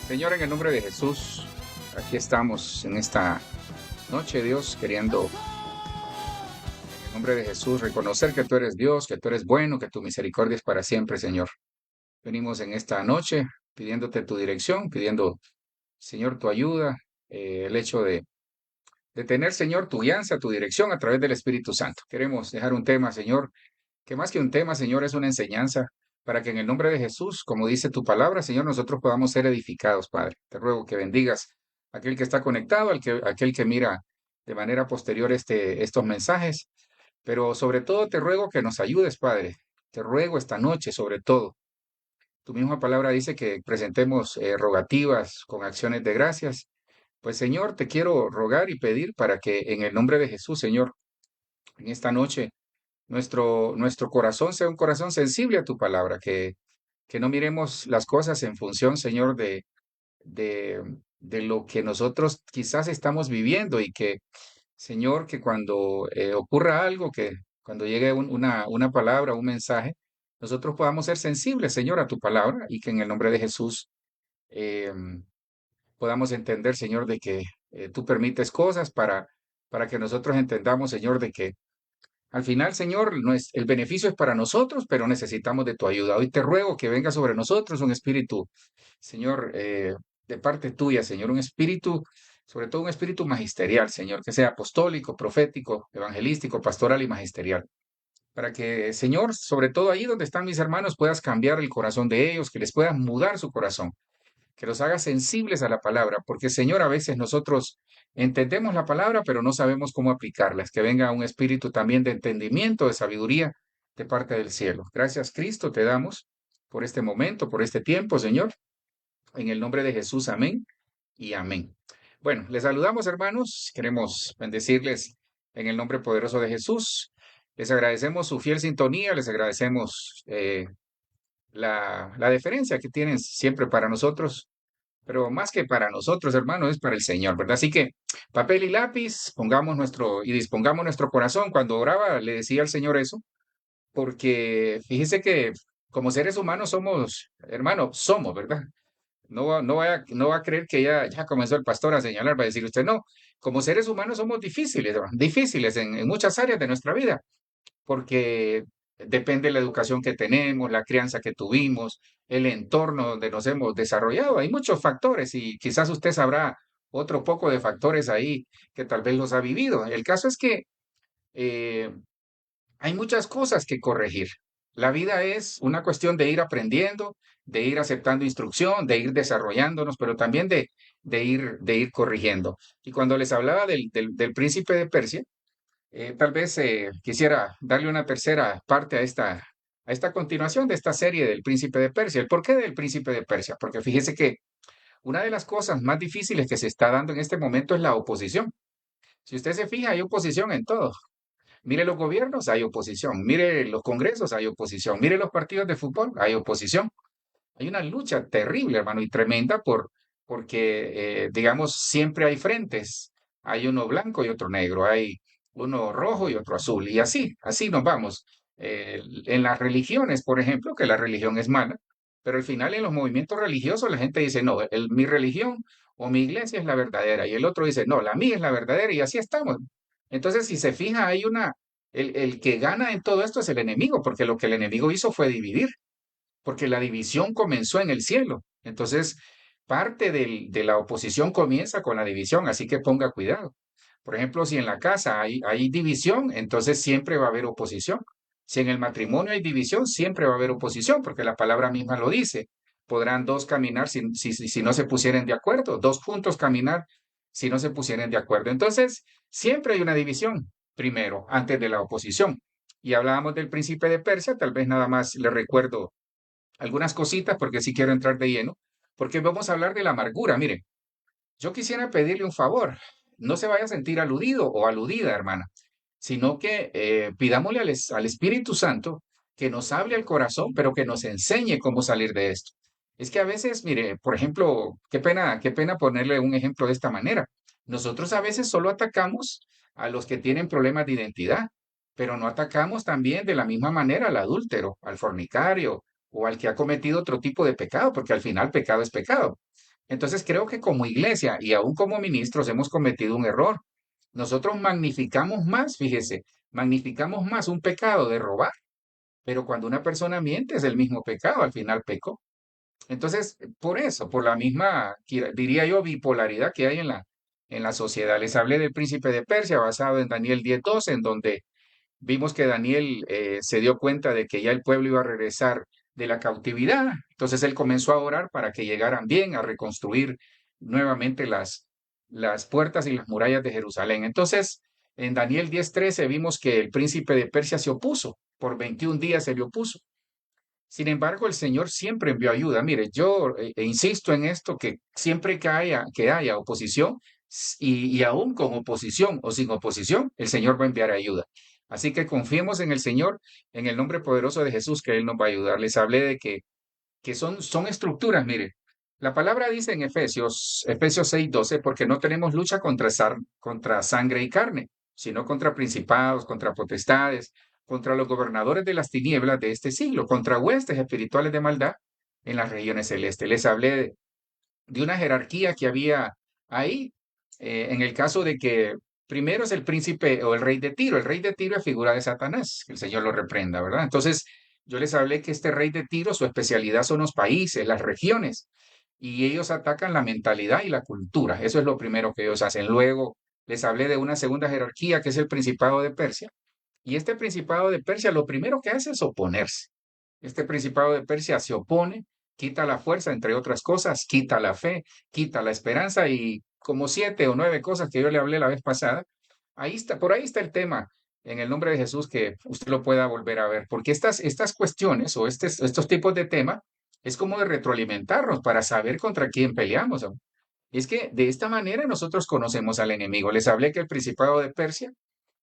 Señor, en el nombre de Jesús, aquí estamos en esta noche, Dios, queriendo, en el nombre de Jesús, reconocer que tú eres Dios, que tú eres bueno, que tu misericordia es para siempre, Señor. Venimos en esta noche pidiéndote tu dirección, pidiendo, Señor, tu ayuda, el hecho de tener, Señor, tu guianza, tu dirección a través del Espíritu Santo. Queremos dejar un tema, Señor, que más que un tema, Señor, es una enseñanza para que en el nombre de Jesús, como dice tu palabra, Señor, nosotros podamos ser edificados, Padre. Te ruego que bendigas a aquel que está conectado, aquel que mira de manera posterior estos mensajes, pero sobre todo te ruego que nos ayudes, Padre. Te ruego esta noche, sobre todo. Tu misma palabra dice que presentemos rogativas con acciones de gracias. Pues, Señor, te quiero rogar y pedir para que en el nombre de Jesús, Señor, en esta noche nuestro corazón sea un corazón sensible a tu palabra, que no miremos las cosas en función, Señor, de, de lo que nosotros quizás estamos viviendo y que, Señor, que cuando ocurra algo, que cuando llegue una palabra, un mensaje, nosotros podamos ser sensibles, Señor, a tu palabra y que en el nombre de Jesús eh, podamos entender, Señor, de que tú permites cosas para que nosotros entendamos, Señor, de que al final, Señor, no es, el beneficio es para nosotros, pero necesitamos de tu ayuda. Hoy te ruego que venga sobre nosotros un espíritu, Señor, de parte tuya, Señor, un espíritu, sobre todo un espíritu magisterial, Señor, que sea apostólico, profético, evangelístico, pastoral y magisterial. Para que, Señor, sobre todo ahí donde están mis hermanos, puedas cambiar el corazón de ellos, que les puedas mudar su corazón, que los haga sensibles a la palabra, porque Señor, a veces nosotros entendemos la palabra, pero no sabemos cómo aplicarla. Es que venga un espíritu también de entendimiento, de sabiduría de parte del cielo. Gracias, Cristo, te damos por este momento, por este tiempo, Señor. En el nombre de Jesús, amén y amén. Bueno, les saludamos, hermanos. Queremos bendecirles en el nombre poderoso de Jesús. Les agradecemos su fiel sintonía, les agradecemos la deferencia que tienen siempre para nosotros, pero más que para nosotros, hermanos, es para el Señor, ¿verdad? Así que papel y lápiz, pongamos nuestro y dispongamos nuestro corazón. Cuando oraba, le decía al Señor eso, porque fíjese que como seres humanos somos, hermano, somos, ¿verdad? No va a creer que ya comenzó el pastor a señalar, va a decir usted, no, como seres humanos somos difíciles, ¿verdad? Difíciles en muchas áreas de nuestra vida porque depende de la educación que tenemos, la crianza que tuvimos, el entorno donde nos hemos desarrollado. Hay muchos factores y quizás usted sabrá otro poco de factores ahí que tal vez los ha vivido. El caso es que eh, hay muchas cosas que corregir. La vida es una cuestión de ir aprendiendo, de ir aceptando instrucción, de ir desarrollándonos, pero también de ir corrigiendo. Y cuando les hablaba del príncipe de Persia, tal vez quisiera darle una tercera parte a esta continuación de esta serie del Príncipe de Persia. ¿El por qué del Príncipe de Persia? Porque fíjese que una de las cosas más difíciles que se está dando en este momento es la oposición. Si usted se fija, hay oposición en todo. Mire los gobiernos, hay oposición. Mire los congresos, hay oposición. Mire los partidos de fútbol, hay oposición. Hay una lucha terrible, hermano, y tremenda porque, digamos, siempre hay frentes. Hay uno blanco y otro negro, hay uno rojo y otro azul, y así nos vamos. En las religiones, por ejemplo, que la religión es mala, pero al final en los movimientos religiosos la gente dice, no, mi religión o mi iglesia es la verdadera, y el otro dice, no, la mía es la verdadera, y así estamos. Entonces, si se fija, el que gana en todo esto es el enemigo, porque lo que el enemigo hizo fue dividir porque la división comenzó en el cielo. Entonces, parte de la oposición comienza con la división, así que ponga cuidado. Por ejemplo, si en la casa hay división, entonces siempre va a haber oposición. Si en el matrimonio hay división, siempre va a haber oposición, porque la palabra misma lo dice. Podrán dos caminar si no se pusieren de acuerdo, dos juntos caminar si no se pusieren de acuerdo. Entonces, siempre hay una división, primero, antes de la oposición. Y hablábamos del príncipe de Persia, tal vez nada más le recuerdo algunas cositas porque sí quiero entrar de lleno, porque vamos a hablar de la amargura. Mire, yo quisiera pedirle un favor. No se vaya a sentir aludido o aludida, hermana, sino que pidámosle al Espíritu Santo que nos hable al corazón, pero que nos enseñe cómo salir de esto. Es que a veces, mire, por ejemplo, qué pena ponerle un ejemplo de esta manera. Nosotros a veces solo atacamos a los que tienen problemas de identidad, pero no atacamos también de la misma manera al adúltero, al fornicario o al que ha cometido otro tipo de pecado, porque al final pecado es pecado. Entonces creo que como iglesia y aún como ministros hemos cometido un error. Nosotros magnificamos más, fíjese, magnificamos más un pecado de robar, pero cuando una persona miente es el mismo pecado, al final pecó. Entonces, por eso, por la misma, diría yo, bipolaridad que hay en la sociedad. Les hablé del príncipe de Persia basado en Daniel 10:12, en donde vimos que Daniel se dio cuenta de que ya el pueblo iba a regresar de la cautividad. Entonces él comenzó a orar para que llegaran bien, a reconstruir nuevamente las puertas y las murallas de Jerusalén. Entonces, en Daniel 10:13 vimos que el príncipe de Persia se opuso. Por 21 días se le opuso. Sin embargo, el Señor siempre envió ayuda. Mire, yo insisto en esto, que siempre que haya oposición, y aún con oposición o sin oposición, el Señor va a enviar ayuda. Así que confiemos en el Señor, en el nombre poderoso de Jesús, que Él nos va a ayudar. Les hablé de que son estructuras, mire. La palabra dice en Efesios 6:12, porque no tenemos lucha contra sangre y carne, sino contra principados, contra potestades, contra los gobernadores de las tinieblas de este siglo, contra huestes espirituales de maldad en las regiones celestes. Les hablé de una jerarquía que había ahí, en el caso de que primero es el príncipe o el rey de Tiro. El rey de Tiro es figura de Satanás, que el Señor lo reprenda, ¿verdad? Entonces, yo les hablé que este rey de Tiro, su especialidad son los países, las regiones, y ellos atacan la mentalidad y la cultura. Eso es lo primero que ellos hacen. Luego, les hablé de una segunda jerarquía, que es el Principado de Persia, y este Principado de Persia lo primero que hace es oponerse. Este Principado de Persia se opone, quita la fuerza, entre otras cosas, quita la fe, quita la esperanza y como 7 o 9 cosas que yo le hablé la vez pasada. Ahí está, por ahí está el tema, en el nombre de Jesús, que usted lo pueda volver a ver, porque estas cuestiones o estos tipos de tema es como de retroalimentarnos para saber contra quién peleamos. ¿No? Es que de esta manera nosotros conocemos al enemigo. Les hablé que el Principado de Persia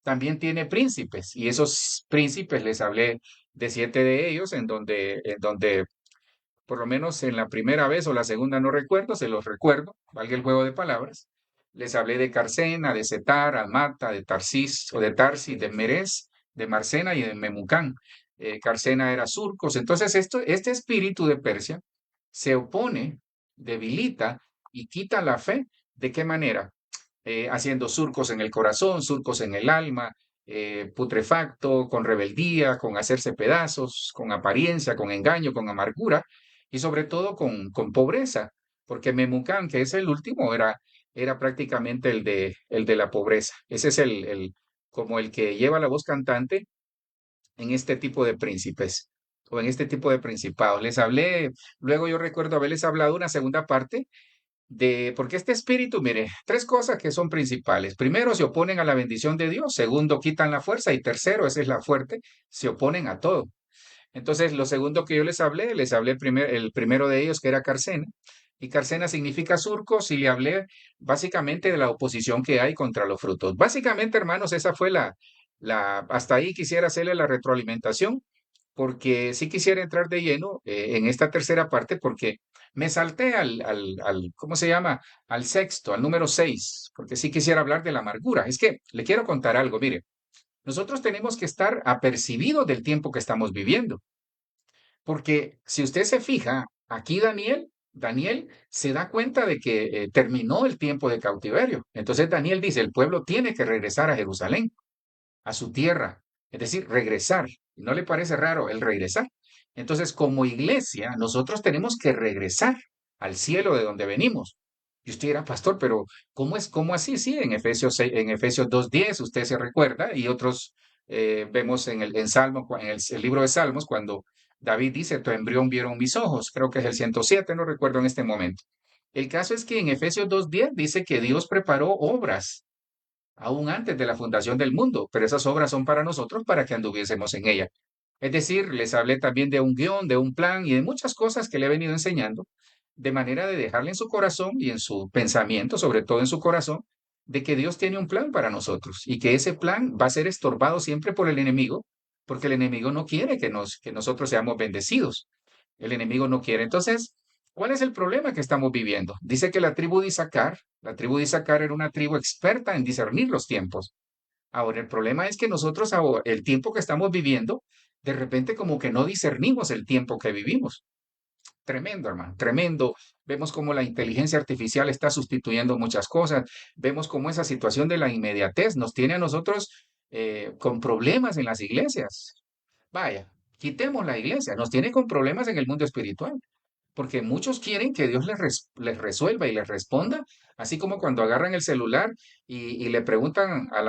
también tiene príncipes y esos príncipes les hablé de 7 de ellos, en donde por lo menos en la primera vez o la segunda no recuerdo, se los recuerdo, valga el juego de palabras. Les hablé de Carcena, de Setar, Almata, de Tarsis o de Tarsis, de Merez, de Marcena y de Memucán. Carcena era surcos. Entonces, este espíritu de Persia se opone, debilita y quita la fe. ¿De qué manera? Haciendo surcos en el corazón, surcos en el alma, putrefacto, con rebeldía, con hacerse pedazos, con apariencia, con engaño, con amargura y sobre todo con pobreza, porque Memucán, que es el último, era prácticamente el de la pobreza. Ese es como el que lleva la voz cantante en este tipo de príncipes o en este tipo de principados. Les hablé, luego yo recuerdo haberles hablado una segunda parte porque este espíritu, mire, 3 cosas que son principales. Primero, se oponen a la bendición de Dios. Segundo, quitan la fuerza. Y tercero, esa es la fuerte, se oponen a todo. Entonces, lo segundo que yo les hablé el primero de ellos, que era Carcena. Y Carcena significa surcos, y le hablé básicamente de la oposición que hay contra los frutos. Básicamente, hermanos, esa fue hasta ahí quisiera hacerle la retroalimentación, porque sí quisiera entrar de lleno en esta tercera parte, porque me salté ¿cómo se llama? Al sexto, al número 6, porque sí quisiera hablar de la amargura. Es que le quiero contar algo, mire, nosotros tenemos que estar apercibidos del tiempo que estamos viviendo, porque si usted se fija, aquí Daniel se da cuenta de que terminó el tiempo de cautiverio. Entonces Daniel dice, el pueblo tiene que regresar a Jerusalén, a su tierra, es decir, regresar. ¿No le parece raro el regresar? Entonces, como iglesia, nosotros tenemos que regresar al cielo de donde venimos. Y usted dirá, pastor, pero ¿cómo así? Sí, en Efesios 2:10, usted se recuerda, y otros vemos en Salmo, en el libro de Salmos, cuando David dice, tu embrión vieron mis ojos, creo que es el 107, no recuerdo en este momento. El caso es que en Efesios 2:10 dice que Dios preparó obras aún antes de la fundación del mundo, pero esas obras son para nosotros para que anduviésemos en ella. Es decir, les hablé también de un guión, de un plan y de muchas cosas que le he venido enseñando, de manera de dejarle en su corazón y en su pensamiento, sobre todo en su corazón, de que Dios tiene un plan para nosotros y que ese plan va a ser estorbado siempre por el enemigo, porque el enemigo no quiere que nosotros seamos bendecidos. El enemigo no quiere. Entonces, ¿cuál es el problema que estamos viviendo? Dice que la tribu de Isaacar era una tribu experta en discernir los tiempos. Ahora, el problema es que nosotros, ahora, el tiempo que estamos viviendo, de repente como que no discernimos el tiempo que vivimos. Tremendo, hermano, tremendo. vemos cómo la inteligencia artificial está sustituyendo muchas cosas, vemos cómo esa situación de la inmediatez nos tiene a nosotros con problemas en las iglesias. Vaya, quitemos la iglesia, nos tiene con problemas en el mundo espiritual, porque muchos quieren que Dios les resuelva y les responda, así como cuando agarran el celular y le preguntan a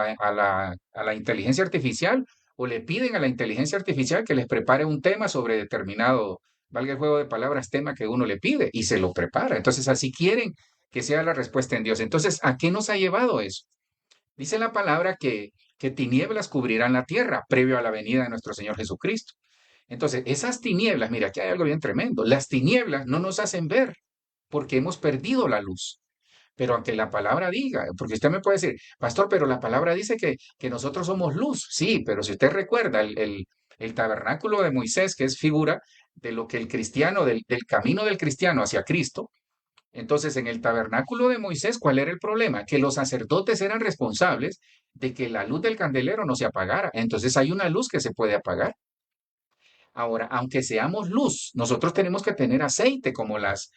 la inteligencia artificial o le piden a la inteligencia artificial que les prepare un tema sobre determinado, valga el juego de palabras, tema que uno le pide y se lo prepara. Entonces, así quieren que sea la respuesta en Dios. Entonces, ¿a qué nos ha llevado eso? Dice la palabra que tinieblas cubrirán la tierra previo a la venida de nuestro Señor Jesucristo. Entonces, esas tinieblas, mira, aquí hay algo bien tremendo. Las tinieblas no nos hacen ver porque hemos perdido la luz. Pero aunque la palabra diga, porque usted me puede decir, pastor, pero la palabra dice que nosotros somos luz. Sí, pero si usted recuerda el tabernáculo de Moisés, que es figura de lo que el cristiano, del camino del cristiano hacia Cristo, entonces, en el tabernáculo de Moisés, ¿cuál era el problema? Que los sacerdotes eran responsables de que la luz del candelero no se apagara. Entonces, hay una luz que se puede apagar. Ahora, aunque seamos luz, nosotros tenemos que tener aceite como las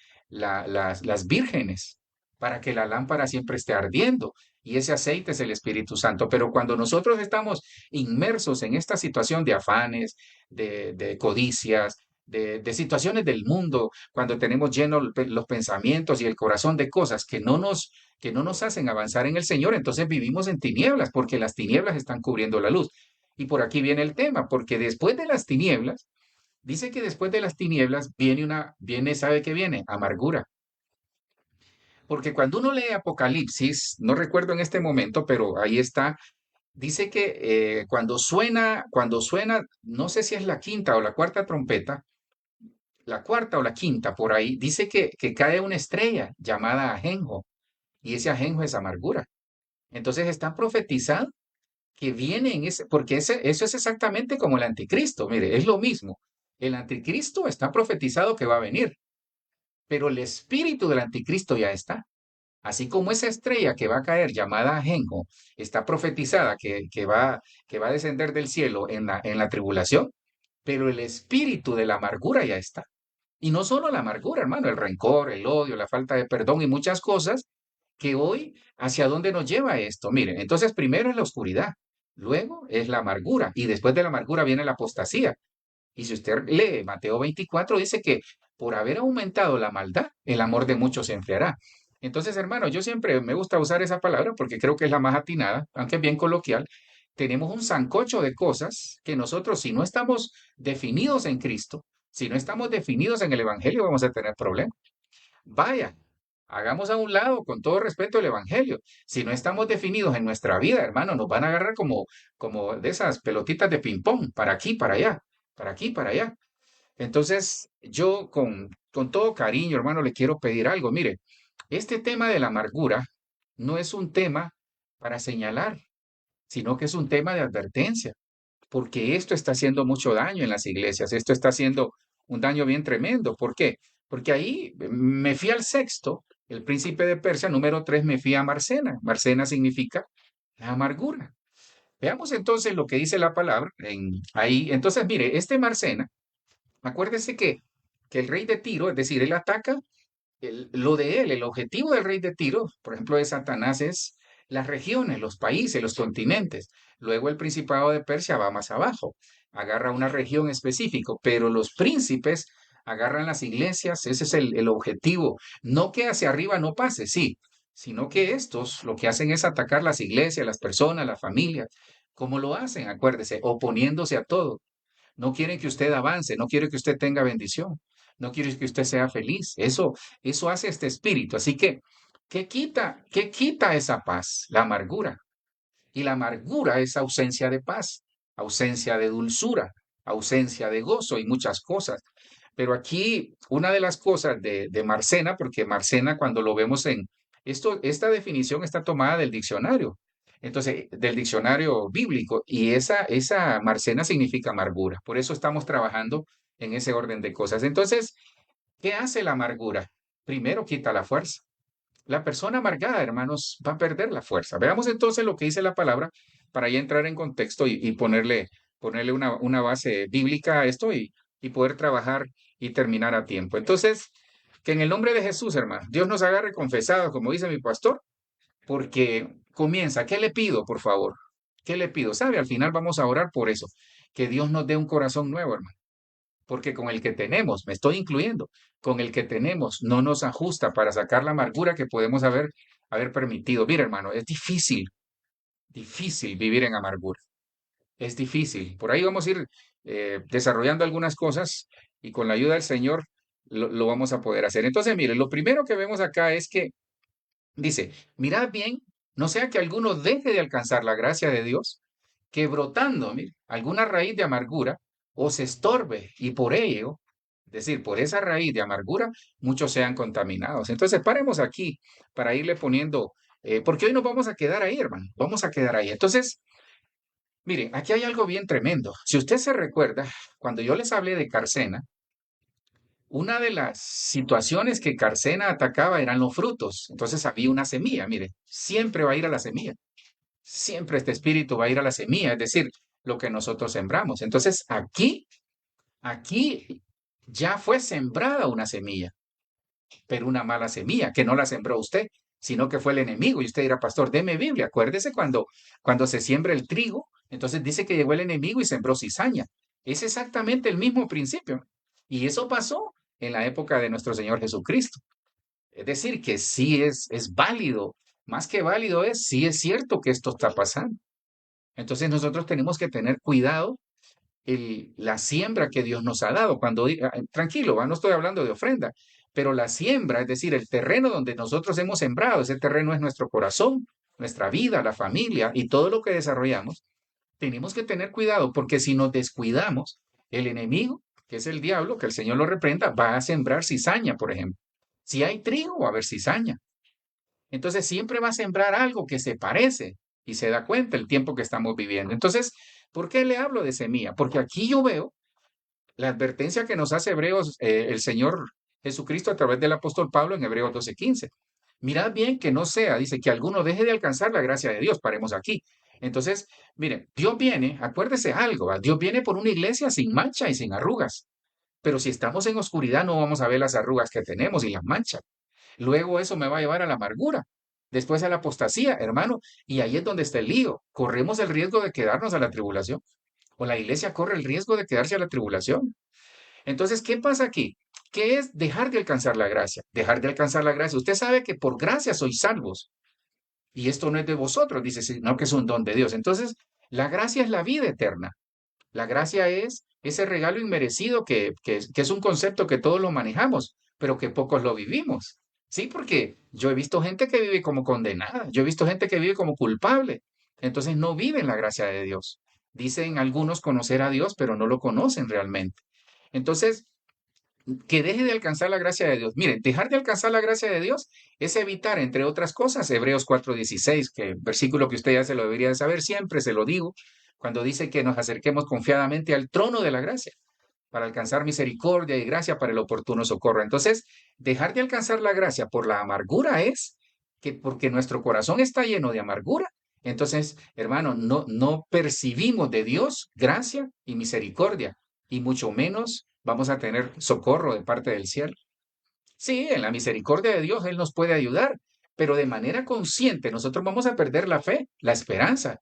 vírgenes para que la lámpara siempre esté ardiendo. Y ese aceite es el Espíritu Santo. Pero cuando nosotros estamos inmersos en esta situación de afanes, de codicias, de situaciones del mundo, cuando tenemos llenos los pensamientos y el corazón de cosas que no nos hacen avanzar en el Señor, entonces vivimos en tinieblas, porque las tinieblas están cubriendo la luz. Y por aquí viene el tema, porque después de las tinieblas, dice que después de las tinieblas ¿sabe qué viene? Amargura. Porque cuando uno lee Apocalipsis, no recuerdo en este momento, pero ahí está, dice que cuando suena, no sé si es la quinta o la cuarta trompeta, la cuarta o la quinta por ahí, dice que cae una estrella llamada ajenjo, y ese ajenjo es amargura. Entonces está profetizado que viene en ese, porque eso es exactamente como el anticristo, mire, es lo mismo. El anticristo está profetizado que va a venir, pero el espíritu del anticristo ya está. Así como esa estrella que va a caer llamada Ajenjo está profetizada que va a descender del cielo en la tribulación, pero el espíritu de la amargura ya está. Y no solo la amargura, hermano, el rencor, el odio, la falta de perdón y muchas cosas que hoy, ¿hacia dónde nos lleva esto? Miren, entonces primero es la oscuridad, luego es la amargura y después de la amargura viene la apostasía. Y si usted lee Mateo 24, dice que por haber aumentado la maldad, el amor de muchos se enfriará. Entonces, hermano, yo siempre me gusta usar esa palabra porque creo que es la más atinada, aunque es bien coloquial. Tenemos un sancocho de cosas que nosotros, si no estamos definidos en Cristo, si no estamos definidos en el Evangelio, vamos a tener problemas. Vaya, hagamos a un lado, con todo respeto, el Evangelio. Si no estamos definidos en nuestra vida, hermano, nos van a agarrar como de esas pelotitas de ping-pong, para aquí, para allá, para aquí, para allá. Entonces, yo con todo cariño, hermano, le quiero pedir algo. Mire, este tema de la amargura no es un tema para señalar, sino que es un tema de advertencia, porque esto está haciendo mucho daño en las iglesias, esto está haciendo un daño bien tremendo. ¿Por qué? Porque ahí me fui al sexto, el príncipe de Persia, número 3, me fui a Marcena. Marcena significa la amargura. Veamos entonces lo que dice la palabra ahí. Entonces, mire, este Marcena, acuérdese que el rey de Tiro, es decir, él ataca lo de él, el objetivo del rey de Tiro, por ejemplo, de Satanás es las regiones, los países, los continentes. Luego el principado de Persia va más abajo, agarra una región específica, pero los príncipes agarran las iglesias, ese es el objetivo. No que hacia arriba no pase, sí, sino que estos lo que hacen es atacar las iglesias, las personas, las familias. ¿Cómo lo hacen? Acuérdese, oponiéndose a todo. No quieren que usted avance, no quieren que usted tenga bendición, no quieren que usted sea feliz. Eso hace este espíritu. Así que, qué quita esa paz? La amargura. Y la amargura es ausencia de paz, ausencia de dulzura, ausencia de gozo y muchas cosas. Pero aquí una de las cosas de Marcena, porque Marcena cuando lo vemos esta definición está tomada del diccionario, entonces del diccionario bíblico, y esa Marcena significa amargura. Por eso estamos trabajando en ese orden de cosas. Entonces, ¿qué hace la amargura? Primero quita la fuerza. La persona amargada, hermanos, va a perder la fuerza. Veamos entonces lo que dice la palabra para ya entrar en contexto y ponerle una base bíblica a esto y poder trabajar y terminar a tiempo. Entonces, Que en el nombre de Jesús, hermano, Dios nos agarre confesados, como dice mi pastor, porque comienza. ¿Qué le pido, por favor? ¿Qué le pido? ¿Sabe? Al final vamos a orar por eso, que Dios nos dé un corazón nuevo, hermano, porque con el que tenemos, me estoy incluyendo, con el que tenemos no nos ajusta para sacar la amargura que podemos haber permitido. Mira, hermano, es difícil vivir en amargura. Es difícil. Por ahí vamos a ir desarrollando algunas cosas y con la ayuda del Señor lo vamos a poder hacer. Entonces, mire, lo primero que vemos acá es que dice, mirad bien, no sea que alguno deje de alcanzar la gracia de Dios, que brotando, mire, alguna raíz de amargura os estorbe y por ello, es decir, por esa raíz de amargura, muchos sean contaminados. Entonces, paremos aquí para irle poniendo, porque hoy nos vamos a quedar ahí, hermano, vamos a quedar ahí. Entonces, miren, aquí hay algo bien tremendo. Si usted se recuerda, cuando yo les hablé de Carcena, una de las situaciones que Carcena atacaba eran los frutos. Entonces había una semilla, mire, siempre va a ir a la semilla. Siempre este espíritu va a ir a la semilla, es decir, lo que nosotros sembramos. Entonces aquí ya fue sembrada una semilla, pero una mala semilla, que no la sembró usted, sino que fue el enemigo. Y usted dirá, pastor, deme Biblia. Acuérdese cuando se siembra el trigo, entonces dice que llegó el enemigo y sembró cizaña. Es exactamente el mismo principio. Y eso pasó en la época de nuestro Señor Jesucristo. Es decir, que sí es válido, más que válido es, sí es cierto que esto está pasando. Entonces nosotros tenemos que tener cuidado la siembra que Dios nos ha dado. Tranquilo, no estoy hablando de ofrenda, pero la siembra, es decir, el terreno donde nosotros hemos sembrado, ese terreno es nuestro corazón, nuestra vida, la familia y todo lo que desarrollamos. Tenemos que tener cuidado porque si nos descuidamos, el enemigo, que es el diablo, que el Señor lo reprenda, va a sembrar cizaña, por ejemplo. Si hay trigo, va a haber cizaña. Entonces siempre va a sembrar algo que se parece y se da cuenta el tiempo que estamos viviendo. Entonces, ¿por qué le hablo de semilla? Porque aquí yo veo la advertencia que nos hace Hebreos, el Señor Jesucristo a través del apóstol Pablo en Hebreos 12:15. Mirad bien que no sea, dice, que alguno deje de alcanzar la gracia de Dios. Paremos aquí. Entonces, miren, Dios viene, acuérdese algo, ¿va? Dios viene por una iglesia sin mancha y sin arrugas. Pero si estamos en oscuridad no vamos a ver las arrugas que tenemos y las manchas. Luego eso me va a llevar a la amargura, después a la apostasía, hermano, y ahí es donde está el lío. Corremos el riesgo de quedarnos a la tribulación, o la iglesia corre el riesgo de quedarse a la tribulación. Entonces, ¿qué pasa aquí? ¿Qué es dejar de alcanzar la gracia? Dejar de alcanzar la gracia. Usted sabe que por gracia sois salvos, y esto no es de vosotros, dice, sino que es un don de Dios. Entonces, la gracia es la vida eterna. La gracia es ese regalo inmerecido que es un concepto que todos lo manejamos, pero que pocos lo vivimos. Sí, porque yo he visto gente que vive como condenada, yo he visto gente que vive como culpable. Entonces no viven la gracia de Dios. Dicen algunos conocer a Dios, pero no lo conocen realmente. Entonces, que deje de alcanzar la gracia de Dios. Miren, dejar de alcanzar la gracia de Dios es evitar, entre otras cosas, Hebreos 4:16, que versículo que usted ya se lo debería de saber, siempre se lo digo, cuando dice que nos acerquemos confiadamente al trono de la gracia para alcanzar misericordia y gracia para el oportuno socorro. Entonces, dejar de alcanzar la gracia por la amargura es que porque nuestro corazón está lleno de amargura, entonces, hermano, no percibimos de Dios gracia y misericordia, y mucho menos vamos a tener socorro de parte del cielo. Sí, en la misericordia de Dios Él nos puede ayudar, pero de manera consciente nosotros vamos a perder la fe, la esperanza,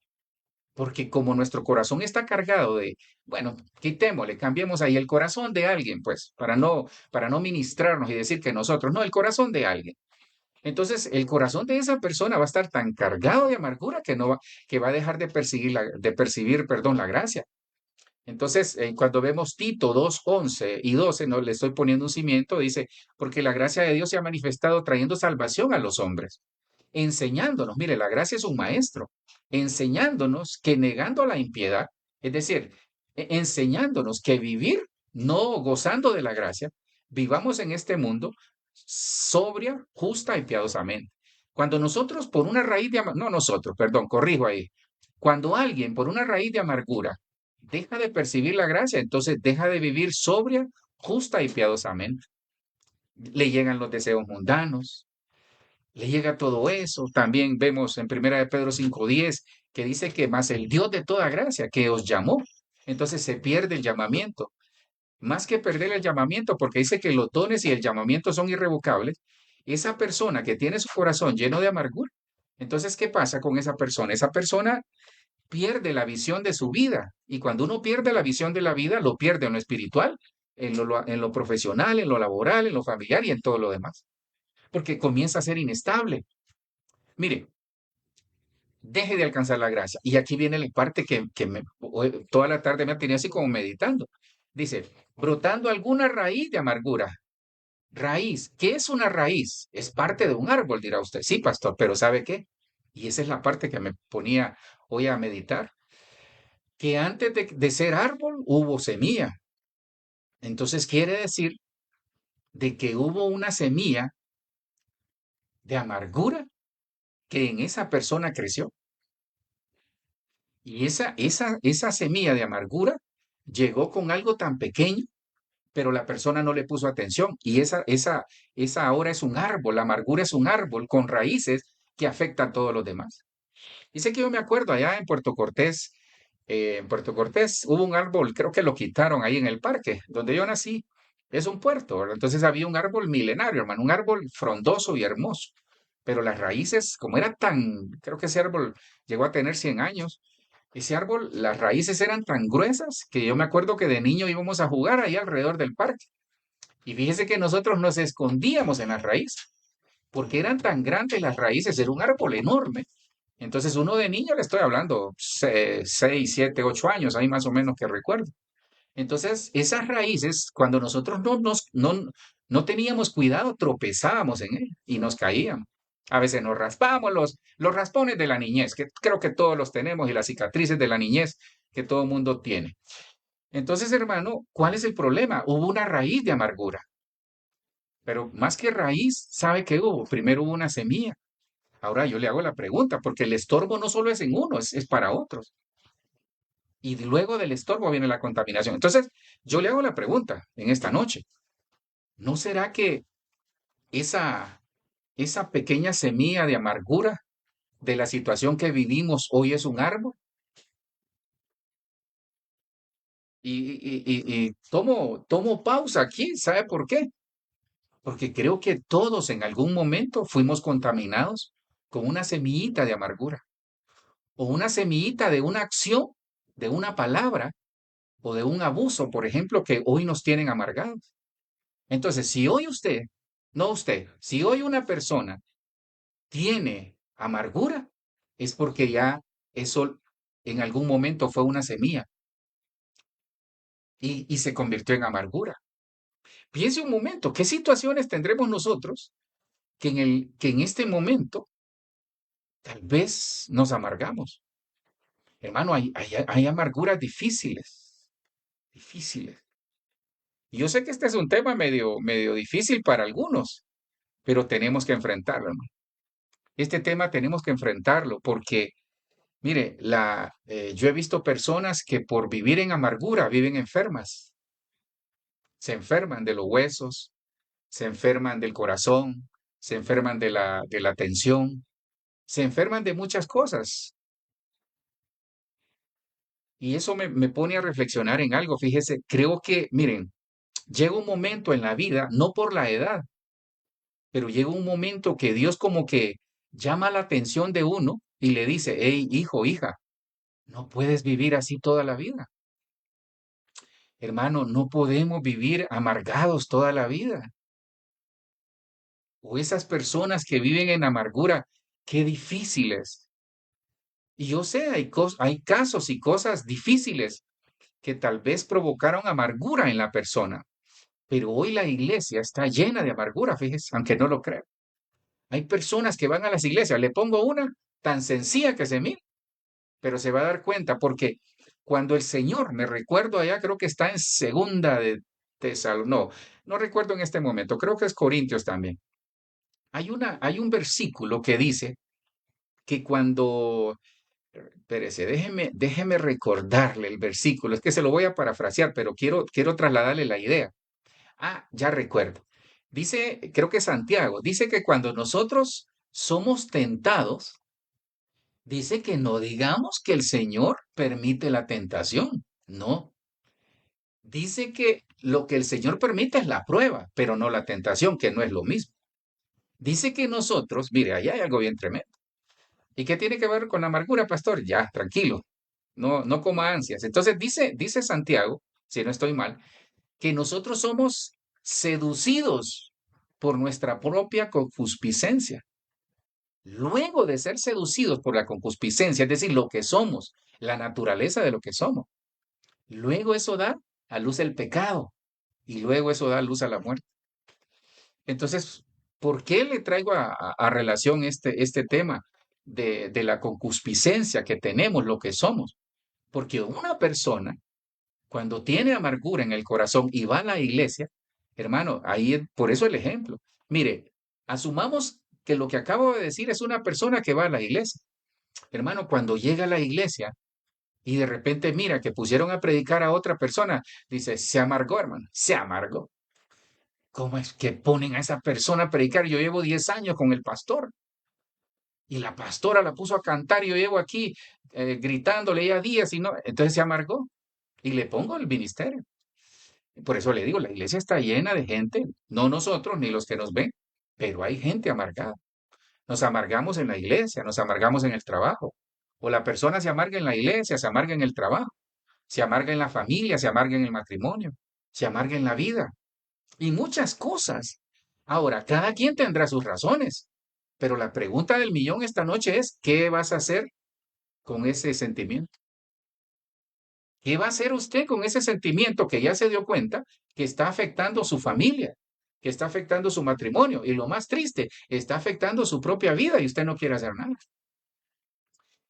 porque como nuestro corazón está cargado de, bueno, quitémosle, cambiemos ahí el corazón de alguien, pues, para no ministrarnos y decir que nosotros, no, el corazón de alguien. Entonces, el corazón de esa persona va a estar tan cargado de amargura que va a dejar de percibir, perdón, la gracia. Entonces, cuando vemos Tito 2:11 y 12, no le estoy poniendo un cimiento, dice, porque la gracia de Dios se ha manifestado trayendo salvación a los hombres, enseñándonos, mire, la gracia es un maestro, enseñándonos que negando la impiedad, es decir, enseñándonos que vivir no gozando de la gracia, vivamos en este mundo sobria, justa y piadosamente. Cuando nosotros por una raíz de no nosotros, perdón, corrijo ahí. Cuando alguien por una raíz de amargura deja de percibir la gracia, entonces deja de vivir sobria, justa y piadosamente. Le llegan los deseos mundanos, le llega todo eso. También vemos en Primera de Pedro 5:10 que dice que más el Dios de toda gracia que os llamó, entonces se pierde el llamamiento. más que perder el llamamiento, porque dice que los dones y el llamamiento son irrevocables, esa persona que tiene su corazón lleno de amargura, entonces, ¿qué pasa con esa persona? Esa persona pierde la visión de su vida. Y cuando uno pierde la visión de la vida, lo pierde en lo espiritual, en lo profesional, en lo laboral, en lo familiar y en todo lo demás. Porque comienza a ser inestable. Mire, deje de alcanzar la gracia. Y aquí viene la parte toda la tarde me ha tenido así como meditando. Dice, brotando alguna raíz de amargura. Raíz, ¿qué es una raíz? Es parte de un árbol, dirá usted. Sí, pastor, pero ¿sabe qué? Y esa es la parte que me ponía hoy a meditar, que antes de ser árbol hubo semilla. Entonces quiere decir de que hubo una semilla de amargura que en esa persona creció. Y esa semilla de amargura llegó con algo tan pequeño, pero la persona no le puso atención. Y esa ahora es un árbol, la amargura es un árbol con raíces que afectan a todos los demás. Dice que yo me acuerdo allá en Puerto Cortés hubo un árbol, creo que lo quitaron ahí en el parque, donde yo nací. Es un puerto, ¿verdad? Entonces había un árbol milenario, hermano, un árbol frondoso y hermoso. Pero las raíces, como era creo que ese árbol llegó a tener 100 años, ese árbol, las raíces eran tan gruesas que yo me acuerdo que de niño íbamos a jugar ahí alrededor del parque. Y fíjese que nosotros nos escondíamos en las raíces, porque eran tan grandes las raíces, era un árbol enorme. Entonces uno de niño le estoy hablando 6, 7, 8 años, ahí más o menos que recuerdo. Entonces esas raíces, cuando nosotros no teníamos cuidado, tropezábamos en él y nos caíamos. A veces nos raspábamos los raspones de la niñez, que creo que todos los tenemos, y las cicatrices de la niñez que todo mundo tiene. Entonces, hermano, ¿cuál es el problema? Hubo una raíz de amargura, pero más que raíz, ¿sabe qué hubo? Primero hubo una semilla. Ahora yo le hago la pregunta, porque el estorbo no solo es en uno, es para otros. Y luego del estorbo viene la contaminación. Entonces, yo le hago la pregunta en esta noche. ¿No será que esa, esa pequeña semilla de amargura de la situación que vivimos hoy es un árbol? Y tomo pausa aquí, ¿sabe por qué? Porque creo que todos en algún momento fuimos contaminados con una semillita de amargura o una semillita de una acción, de una palabra o de un abuso, por ejemplo, que hoy nos tienen amargados. Entonces, si hoy usted, no usted, si hoy una persona tiene amargura, es porque ya eso en algún momento fue una semilla y se convirtió en amargura. Piense un momento, ¿qué situaciones tendremos nosotros que en este momento tal vez nos amargamos? Hermano, hay amarguras difíciles, difíciles. Y yo sé que este es un tema medio difícil para algunos, pero tenemos que enfrentarlo, hermano. Este tema tenemos que enfrentarlo porque, mire, yo he visto personas que por vivir en amargura viven enfermas. Se enferman de los huesos, se enferman del corazón, se enferman de la tensión, se enferman de muchas cosas. Y eso me pone a reflexionar en algo. Fíjese, creo que, miren, llega un momento en la vida, no por la edad, pero llega un momento que Dios como que llama la atención de uno y le dice, hey, hijo, hija, no puedes vivir así toda la vida. Hermano, no podemos vivir amargados toda la vida. O esas personas que viven en amargura, qué difíciles. Y yo sé, hay casos y cosas difíciles que tal vez provocaron amargura en la persona. Pero hoy la iglesia está llena de amargura, fíjese, aunque no lo crea. Hay personas que van a las iglesias, le pongo una tan sencilla que se mira, pero se va a dar cuenta porque cuando el Señor, me recuerdo allá, creo que está en segunda de no recuerdo en este momento, creo que es Corintios también. Hay un versículo que dice que cuando, espérese, déjeme recordarle el versículo, es que se lo voy a parafrasear, pero quiero trasladarle la idea. Ah, ya recuerdo. Dice, creo que Santiago, dice que cuando nosotros somos tentados, dice que no digamos que el Señor permite la tentación. No. Dice que Lo que el Señor permite es la prueba, pero no la tentación, que no es lo mismo. Dice que nosotros, mire, allá hay algo bien tremendo. ¿Y qué tiene que ver con la amargura, pastor? Ya, tranquilo, no coma ansias. Entonces dice Santiago, si no estoy mal, que nosotros somos seducidos por nuestra propia concupiscencia. Luego de ser seducidos por la concupiscencia, es decir, lo que somos, la naturaleza de lo que somos, luego eso da a luz el pecado y luego eso da luz a la muerte. Entonces, ¿por qué le traigo a relación este tema de la concupiscencia que tenemos, lo que somos? Porque una persona, cuando tiene amargura en el corazón y va a la iglesia, hermano, ahí por eso el ejemplo. Mire, asumamos que lo que acabo de decir es una persona que va a la iglesia. Hermano, cuando llega a la iglesia y de repente mira que pusieron a predicar a otra persona, dice, se amargó, hermano, se amargó. ¿Cómo es que ponen a esa persona a predicar? Yo llevo 10 años con el pastor y la pastora la puso a cantar y yo llevo aquí gritándole ya días y no, entonces se amargó y le pongo el ministerio. Por eso le digo, la iglesia está llena de gente, no nosotros ni los que nos ven, pero hay gente amargada. Nos amargamos en la iglesia, nos amargamos en el trabajo. O la persona se amarga en la iglesia, se amarga en el trabajo, se amarga en la familia, se amarga en el matrimonio, se amarga en la vida y muchas cosas. Ahora, cada quien tendrá sus razones, pero la pregunta del millón esta noche es, ¿qué vas a hacer con ese sentimiento? ¿Qué va a hacer usted con ese sentimiento que ya se dio cuenta que está afectando su familia, que está afectando su matrimonio y lo más triste, está afectando su propia vida y usted no quiere hacer nada?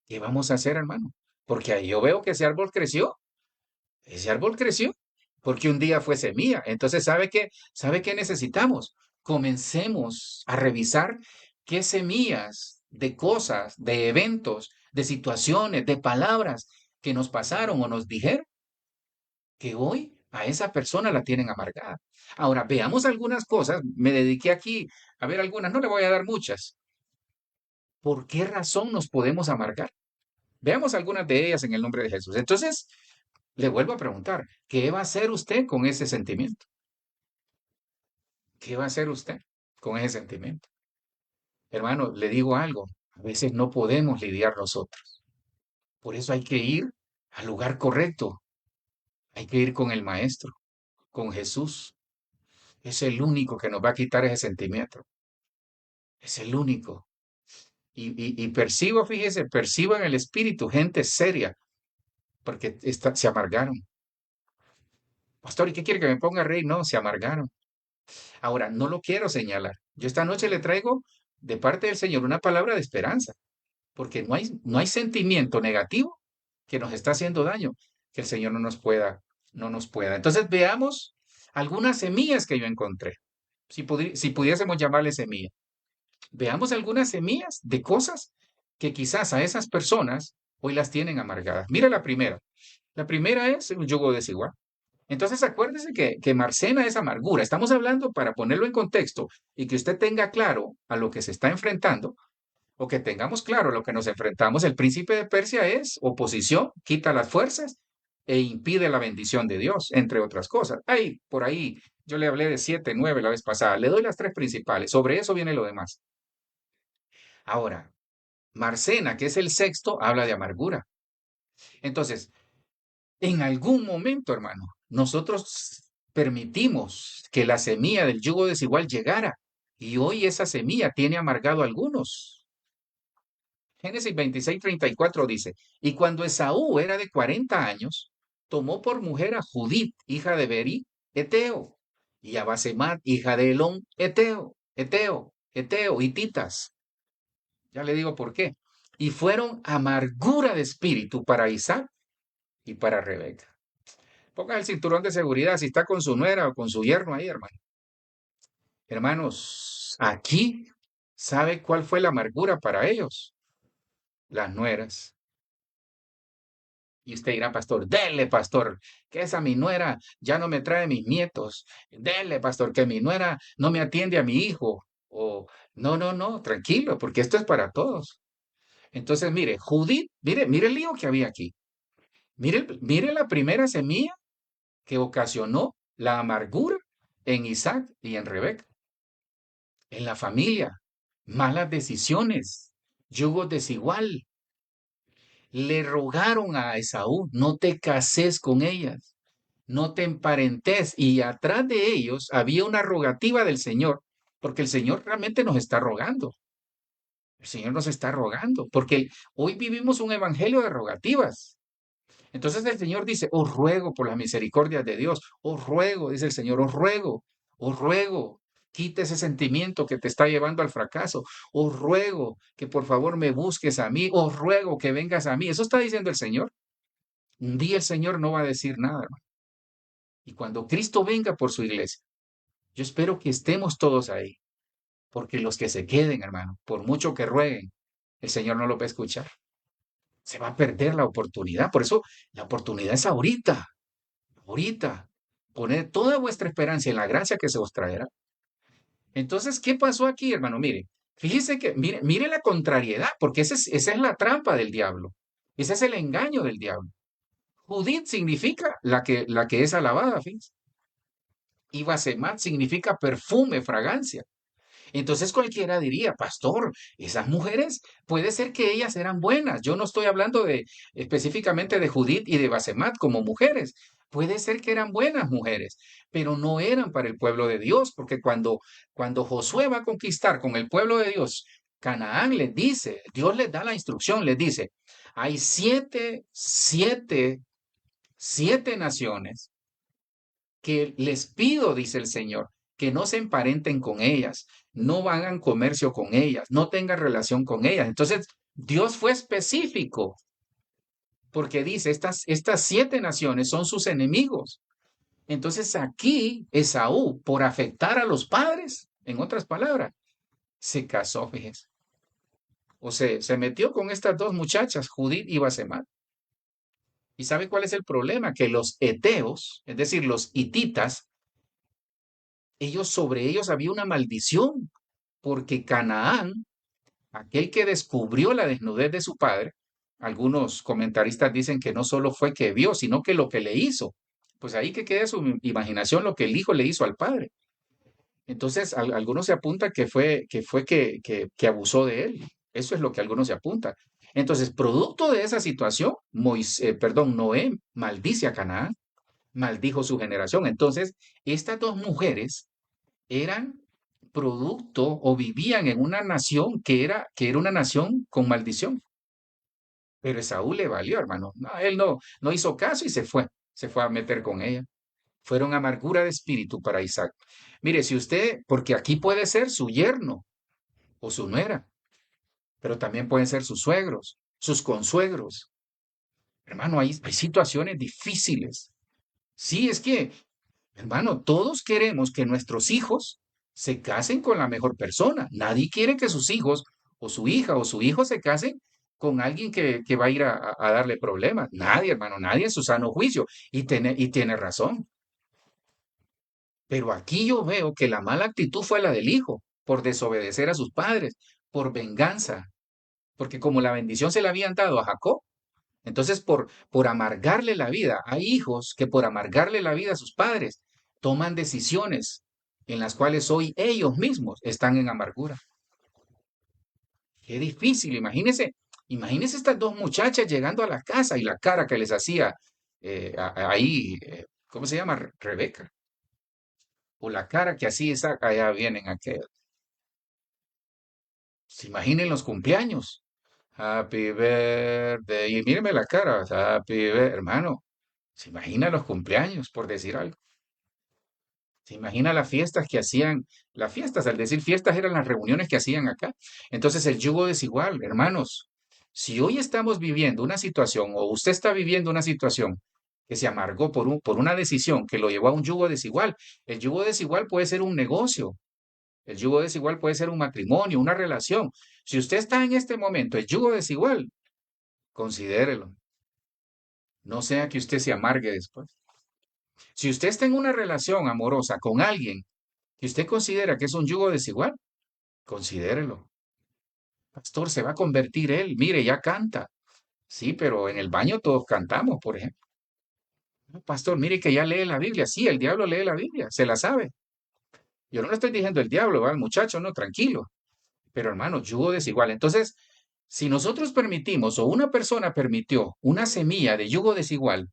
¿Qué vamos a hacer, hermano? Porque ahí yo veo que ese árbol creció, porque un día fue semilla. Entonces, ¿sabe qué necesitamos? Comencemos a revisar qué semillas de cosas, de eventos, de situaciones, de palabras que nos pasaron o nos dijeron que hoy a esa persona la tienen amargada. Ahora, veamos algunas cosas. Me dediqué aquí a ver algunas, no le voy a dar muchas. ¿Por qué razón nos podemos amargar? Veamos algunas de ellas en el nombre de Jesús. Entonces, le vuelvo a preguntar, ¿qué va a hacer usted con ese sentimiento? ¿Qué va a hacer usted con ese sentimiento? Hermano, le digo algo, a veces no podemos lidiar nosotros. Por eso hay que ir al lugar correcto. Hay que ir con el Maestro, con Jesús. Es el único que nos va a quitar ese sentimiento. Es el único. Y percibo, fíjese, percibo en el espíritu gente seria, porque se amargaron. Pastor, ¿y qué quiere que me ponga a reír? No, se amargaron. Ahora, no lo quiero señalar. Yo esta noche le traigo de parte del Señor una palabra de esperanza, porque no hay sentimiento negativo que nos está haciendo daño, que el Señor no nos pueda. Entonces veamos algunas semillas que yo encontré, si pudiésemos llamarle semilla. Veamos algunas semillas de cosas que quizás a esas personas hoy las tienen amargadas. Mira la primera. La primera es un yugo desigual. Entonces acuérdese que Marcena es amargura. Estamos hablando para ponerlo en contexto y que usted tenga claro a lo que se está enfrentando o que tengamos claro a lo que nos enfrentamos. El príncipe de Persia es oposición, quita las fuerzas e impide la bendición de Dios, entre otras cosas. Ahí, por ahí, yo le hablé de 7, 9 la vez pasada. Le doy las tres principales. Sobre eso viene lo demás. Ahora, Marcena, que es el sexto, habla de amargura. Entonces, en algún momento, hermano, nosotros permitimos que la semilla del yugo desigual llegara y hoy esa semilla tiene amargado a algunos. Génesis 26:34 dice, y cuando Esaú era de 40 años, tomó por mujer a Judith, hija de Beri, Eteo, y a Basemat, hija de Elón, Eteo, hititas. Ya le digo por qué. Y fueron amargura de espíritu para Isaac y para Rebeca. Ponga el cinturón de seguridad si está con su nuera o con su yerno ahí, hermano. Hermanos, aquí, ¿sabe cuál fue la amargura para ellos? Las nueras. Y usted dirá, pastor, dele, pastor, que esa mi nuera ya no me trae mis nietos. Dele, pastor, que mi nuera no me atiende a mi hijo. O, no, tranquilo, porque esto es para todos. Entonces, mire, Judith, mire el lío que había aquí. Mire la primera semilla que ocasionó la amargura en Isaac y en Rebeca, en la familia, malas decisiones, yugo desigual. Le rogaron a Esaú, no te cases con ellas, no te emparentes. Y atrás de ellos había una rogativa del Señor, porque el Señor realmente nos está rogando. El Señor nos está rogando, porque hoy vivimos un evangelio de rogativas. Entonces el Señor dice, os ruego por la misericordia de Dios, os ruego, dice el Señor, os ruego, quite ese sentimiento que te está llevando al fracaso, os ruego que por favor me busques a mí, os ruego que vengas a mí. Eso está diciendo el Señor. Un día el Señor no va a decir nada, hermano. Y cuando Cristo venga por su iglesia, yo espero que estemos todos ahí, porque los que se queden, hermano, por mucho que rueguen, el Señor no lo va a escuchar. Se va a perder la oportunidad. Por eso la oportunidad es ahorita, ahorita. Poned toda vuestra esperanza en la gracia que se os traerá. Entonces, ¿qué pasó aquí, hermano? Mire, fíjese que, mire la contrariedad, porque esa es la trampa del diablo. Ese es el engaño del diablo. Judith significa la que es alabada, fíjese. Y Basemat significa perfume, fragancia. Entonces cualquiera diría, pastor, esas mujeres, puede ser que ellas eran buenas. Yo no estoy hablando de específicamente de Judith y de Basemat como mujeres. Puede ser que eran buenas mujeres, pero no eran para el pueblo de Dios, porque cuando Josué va a conquistar con el pueblo de Dios, Canaán les dice, Dios les da la instrucción, les dice, hay siete naciones que les pido, dice el Señor, que no se emparenten con ellas, no hagan comercio con ellas, no tengan relación con ellas. Entonces, Dios fue específico porque dice, estas siete naciones son sus enemigos. Entonces, aquí Esaú, por afectar a los padres, en otras palabras, se casó, fíjese. O se metió con estas dos muchachas, Judith y Basemat. ¿Y sabe cuál es el problema? Que los eteos, es decir, los hititas, sobre ellos había una maldición, porque Canaán, aquel que descubrió la desnudez de su padre, algunos comentaristas dicen que no solo fue que vio, sino que lo que le hizo. Pues ahí que quede su imaginación lo que el hijo le hizo al padre. Entonces, algunos se apuntan que abusó de él. Eso es lo que algunos se apuntan. Entonces, producto de esa situación, Noé maldice a Canaán, maldijo su generación. Entonces, estas dos mujeres eran producto o vivían en una nación que era una nación con maldición. Pero Esaú le valió, hermano. No, él no hizo caso y se fue a meter con ella. Fueron amargura de espíritu para Isaac. Mire, si usted, porque aquí puede ser su yerno o su nuera, pero también pueden ser sus suegros, sus consuegros. Hermano, hay situaciones difíciles. Sí, es que hermano, todos queremos que nuestros hijos se casen con la mejor persona. Nadie quiere que sus hijos o su hija o su hijo se casen con alguien que va a ir a darle problemas. Nadie, hermano, nadie en su sano juicio. Y tiene razón. Pero aquí yo veo que la mala actitud fue la del hijo, por desobedecer a sus padres, por venganza. Porque como la bendición se la habían dado a Jacob, entonces, por amargarle la vida, hay hijos que por amargarle la vida a sus padres toman decisiones en las cuales hoy ellos mismos están en amargura. Qué difícil, imagínese estas dos muchachas llegando a la casa y la cara que les hacía ahí, ¿cómo se llama? Rebeca. O la cara que así esa, allá vienen aquel. Se imaginen los cumpleaños. Happy birthday. Y míreme la cara. Happy birthday. Hermano, se imagina los cumpleaños, por decir algo. Se imagina las fiestas que hacían, las fiestas, al decir fiestas eran las reuniones que hacían acá. Entonces el yugo desigual, hermanos, si hoy estamos viviendo una situación o usted está viviendo una situación que se amargó por una decisión que lo llevó a un yugo desigual, el yugo desigual puede ser un negocio, el yugo desigual puede ser un matrimonio, una relación. Si usted está en este momento, el yugo desigual, considérelo. No sea que usted se amargue después. Si usted está en una relación amorosa con alguien que usted considera que es un yugo desigual, considérelo. Pastor, se va a convertir él. Mire, ya canta. Sí, pero en el baño todos cantamos, por ejemplo. No, pastor, mire que ya lee la Biblia. Sí, el diablo lee la Biblia, se la sabe. Yo no le estoy diciendo el diablo, va, el muchacho, no, tranquilo. Pero hermano, yugo desigual. Entonces, si nosotros permitimos o una persona permitió una semilla de yugo desigual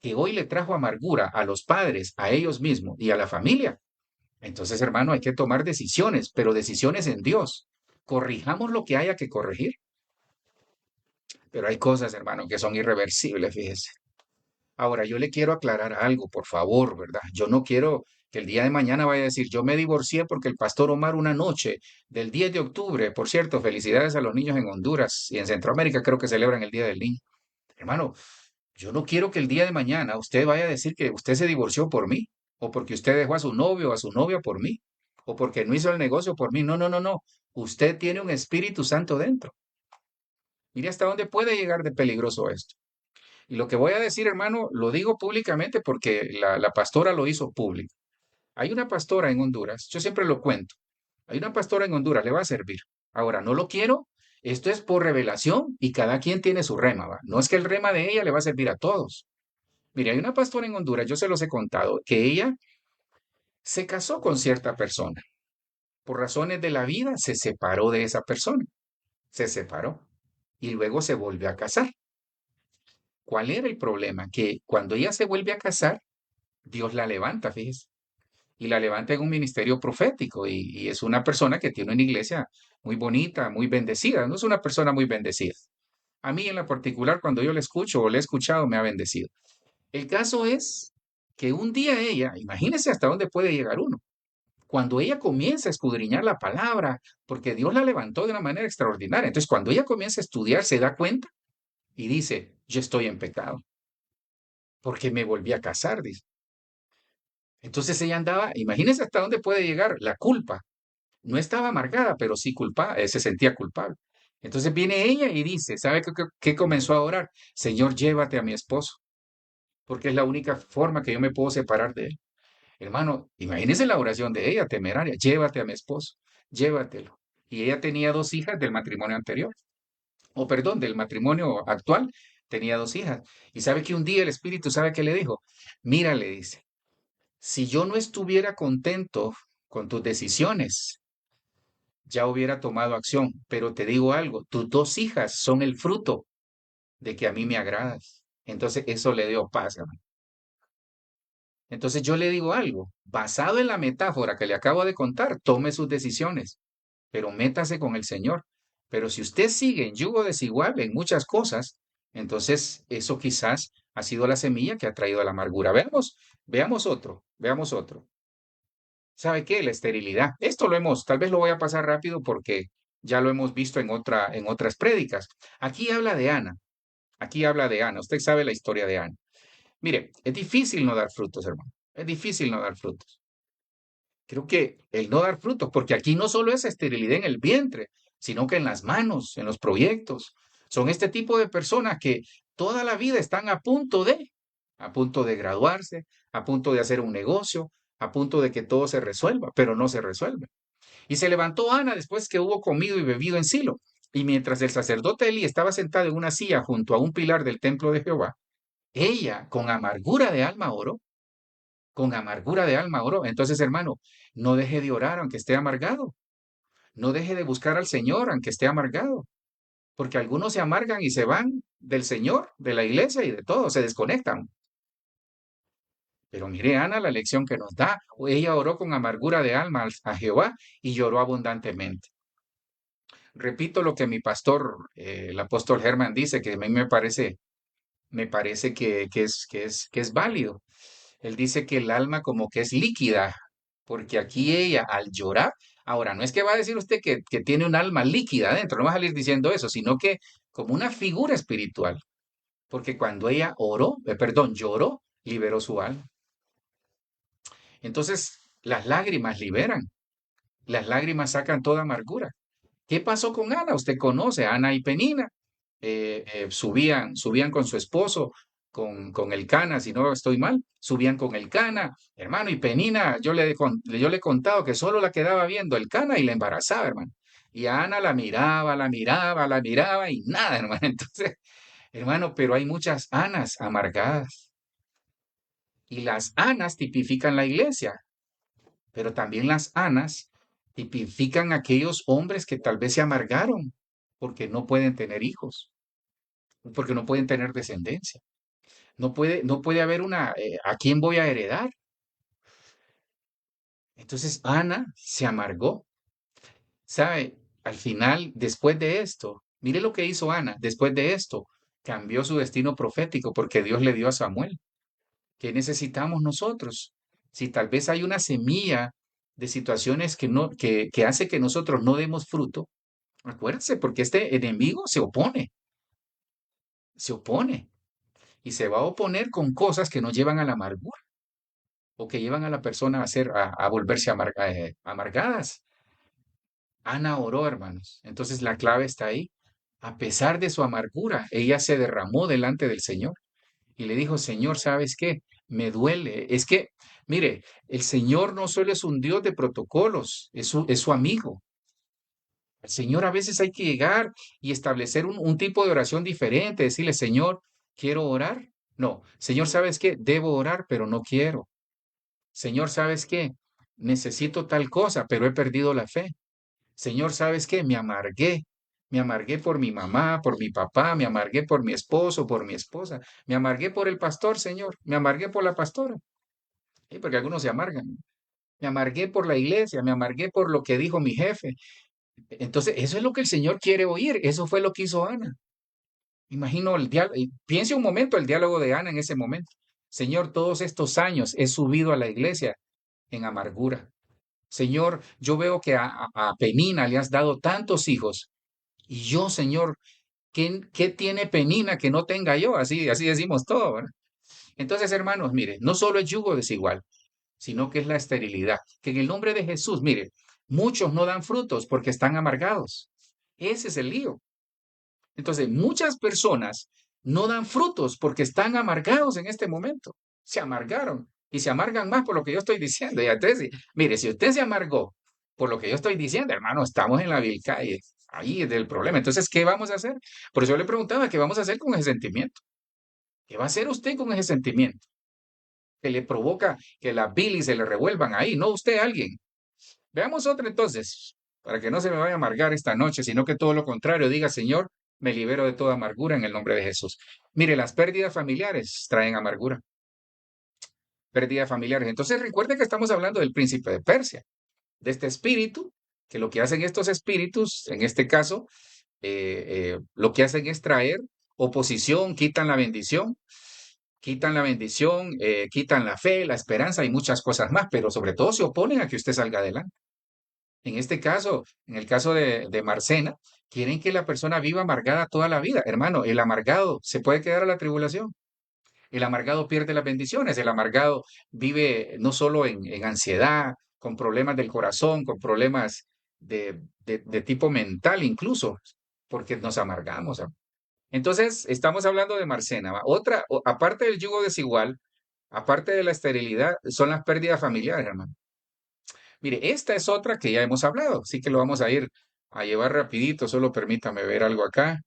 que hoy le trajo amargura a los padres, a ellos mismos y a la familia, entonces, hermano, hay que tomar decisiones, pero decisiones en Dios. Corrijamos lo que haya que corregir. Pero hay cosas, hermano, que son irreversibles, fíjese. Ahora, yo le quiero aclarar algo, por favor, ¿verdad? Yo no quiero que el día de mañana vaya a decir, yo me divorcié porque el pastor Omar una noche del 10 de octubre, por cierto, felicidades a los niños en Honduras y en Centroamérica creo que celebran el Día del Niño. Hermano, yo no quiero que el día de mañana usted vaya a decir que usted se divorció por mí, o porque usted dejó a su novio o a su novia por mí, o porque no hizo el negocio por mí. No, no, no, no. Usted tiene un Espíritu Santo dentro. Mire hasta dónde puede llegar de peligroso esto. Y lo que voy a decir, hermano, lo digo públicamente porque la pastora lo hizo público. Hay una pastora en Honduras, yo siempre lo cuento. Hay una pastora en Honduras, le va a servir. Ahora, no lo quiero, esto es por revelación y cada quien tiene su rema, ¿va? No es que el rema de ella le va a servir a todos. Mire, hay una pastora en Honduras, yo se los he contado, que ella se casó con cierta persona. Por razones de la vida, se separó de esa persona. Se separó y luego se volvió a casar. ¿Cuál era el problema? Que cuando ella se vuelve a casar, Dios la levanta, fíjese, y la levanta en un ministerio profético y es una persona que tiene una iglesia muy bonita, muy bendecida. No es una persona muy bendecida. A mí en la particular, cuando yo le escucho o le he escuchado, me ha bendecido. El caso es que un día ella, imagínese hasta dónde puede llegar uno, cuando ella comienza a escudriñar la palabra, porque Dios la levantó de una manera extraordinaria. Entonces, cuando ella comienza a estudiar, se da cuenta y dice, yo estoy en pecado, porque me volví a casar, dice. Entonces ella andaba, imagínense hasta dónde puede llegar la culpa. No estaba amargada, pero sí culpaba, se sentía culpable. Entonces viene ella y dice, ¿sabe qué comenzó a orar? Señor, llévate a mi esposo, porque es la única forma que yo me puedo separar de él. Hermano, imagínese la oración de ella, temeraria, llévate a mi esposo, llévatelo. Y ella tenía dos hijas del matrimonio anterior, o perdón, del matrimonio actual, tenía dos hijas. Y sabe que un día el Espíritu, ¿sabe qué le dijo? Mira, le dice, si yo no estuviera contento con tus decisiones, ya hubiera tomado acción, pero te digo algo, tus dos hijas son el fruto de que a mí me agradas. Entonces eso le dio paz, hermano. Entonces yo le digo algo, basado en la metáfora que le acabo de contar, tome sus decisiones, pero métase con el Señor. Pero si usted sigue en yugo desigual en muchas cosas, entonces eso quizás ha sido la semilla que ha traído la amargura. Veamos otro, veamos otro. ¿Sabe qué? La esterilidad. Esto lo hemos, tal vez lo voy a pasar rápido porque ya lo hemos visto en otras prédicas. Aquí habla de Ana. Aquí habla de Ana. Usted sabe la historia de Ana. Mire, es difícil no dar frutos, hermano. Es difícil no dar frutos. Creo que el no dar frutos, porque aquí no solo es esterilidad en el vientre, sino que en las manos, en los proyectos. Son este tipo de personas que toda la vida están a punto de graduarse, a punto de hacer un negocio, a punto de que todo se resuelva, pero no se resuelve. Y se levantó Ana después que hubo comido y bebido en Silo. Y mientras el sacerdote Elí estaba sentado en una silla junto a un pilar del templo de Jehová, ella con amargura de alma oró, con amargura de alma oró. Entonces, hermano, no deje de orar aunque esté amargado. No deje de buscar al Señor aunque esté amargado. Porque algunos se amargan y se van del Señor, de la iglesia y de todo, se desconectan. Pero mire, Ana, la lección que nos da. Ella oró con amargura de alma a Jehová y lloró abundantemente. Repito lo que mi pastor, el apóstol Germán, dice, que a mí me parece que es válido. Él dice que el alma como que es líquida, porque aquí ella al llorar, ahora no es que va a decir usted que tiene un alma líquida adentro, no va a salir diciendo eso, sino que como una figura espiritual, porque cuando ella oró, perdón, lloró, liberó su alma. Entonces, las lágrimas liberan, las lágrimas sacan toda amargura. ¿Qué pasó con Ana? Usted conoce a Ana y Penina. Subían con su esposo, con el Cana, si no estoy mal, subían con el Cana, hermano, y Penina, yo le he contado que solo la quedaba viendo el Cana y la embarazaba, hermano. Y a Ana la miraba, la miraba, la miraba y nada, hermano. Entonces, hermano, pero hay muchas Anas amargadas. Y las Anas tipifican la iglesia, pero también las Anas tipifican aquellos hombres que tal vez se amargaron porque no pueden tener hijos, porque no pueden tener descendencia. No puede haber ¿a quién voy a heredar? Entonces Ana se amargó. ¿Sabe? Al final, después de esto, mire lo que hizo Ana. Después de esto, cambió su destino profético porque Dios le dio a Samuel. ¿Qué necesitamos nosotros? Si tal vez hay una semilla de situaciones que hace que nosotros no demos fruto, acuérdense, porque este enemigo se opone y se va a oponer con cosas que nos llevan a la amargura o que llevan a la persona a volverse amargadas. Ana oró, hermanos. Entonces la clave está ahí. A pesar de su amargura, ella se derramó delante del Señor y le dijo, Señor, ¿sabes qué? Me duele. Es que, mire, el Señor no solo es un Dios de protocolos, es su amigo. El Señor a veces hay que llegar y establecer un tipo de oración diferente, decirle, Señor, ¿quiero orar? No, Señor, ¿sabes qué? Debo orar, pero no quiero. Señor, ¿sabes qué? Necesito tal cosa, pero he perdido la fe. Señor, ¿sabes qué? Me amargué por mi mamá, por mi papá, me amargué por mi esposo, por mi esposa, me amargué por el pastor, Señor, me amargué por la pastora, ¿sí? Porque algunos se amargan. Me amargué por la iglesia, me amargué por lo que dijo mi jefe. Entonces, eso es lo que el Señor quiere oír, eso fue lo que hizo Ana. Imagino el diálogo, piense un momento el diálogo de Ana en ese momento. Señor, todos estos años he subido a la iglesia en amargura. Señor, yo veo que a Penina le has dado tantos hijos. Y yo, Señor, ¿qué tiene Penina que no tenga yo? Así decimos todo, ¿verdad? Entonces, hermanos, mire, no solo es yugo desigual, sino que es la esterilidad. Que en el nombre de Jesús, mire, muchos no dan frutos porque están amargados. Ese es el lío. Entonces, muchas personas no dan frutos porque están amargados en este momento. Se amargaron y se amargan más por lo que yo estoy diciendo. Y entonces, mire, si usted se amargó por lo que yo estoy diciendo, hermano, estamos en la vil calle. Ahí es el problema. Entonces, ¿qué vamos a hacer? Por eso yo le preguntaba, ¿qué vamos a hacer con ese sentimiento? ¿Qué va a hacer usted con ese sentimiento que le provoca que la bilis se le revuelvan ahí? No usted, alguien. Veamos otra entonces, para que no se me vaya a amargar esta noche, sino que todo lo contrario, diga, Señor, me libero de toda amargura en el nombre de Jesús. Mire, las pérdidas familiares traen amargura, pérdidas familiares. Entonces recuerde que estamos hablando del príncipe de Persia, de este espíritu, que lo que hacen estos espíritus, en este caso, lo que hacen es traer oposición, quitan la bendición, quitan la fe, la esperanza y muchas cosas más, pero sobre todo se oponen a que usted salga adelante. En este caso, en el caso de Marcena, quieren que la persona viva amargada toda la vida. Hermano, el amargado se puede quedar a la tribulación. El amargado pierde las bendiciones. El amargado vive no solo en ansiedad, con problemas del corazón, con problemas de tipo mental incluso, porque nos amargamos. Entonces, estamos hablando de Marcena. ¿Va? Aparte del yugo desigual, aparte de la esterilidad, son las pérdidas familiares, hermano. Mire, esta es otra que ya hemos hablado, así que lo vamos a ir a llevar rapidito, solo permítame ver algo acá.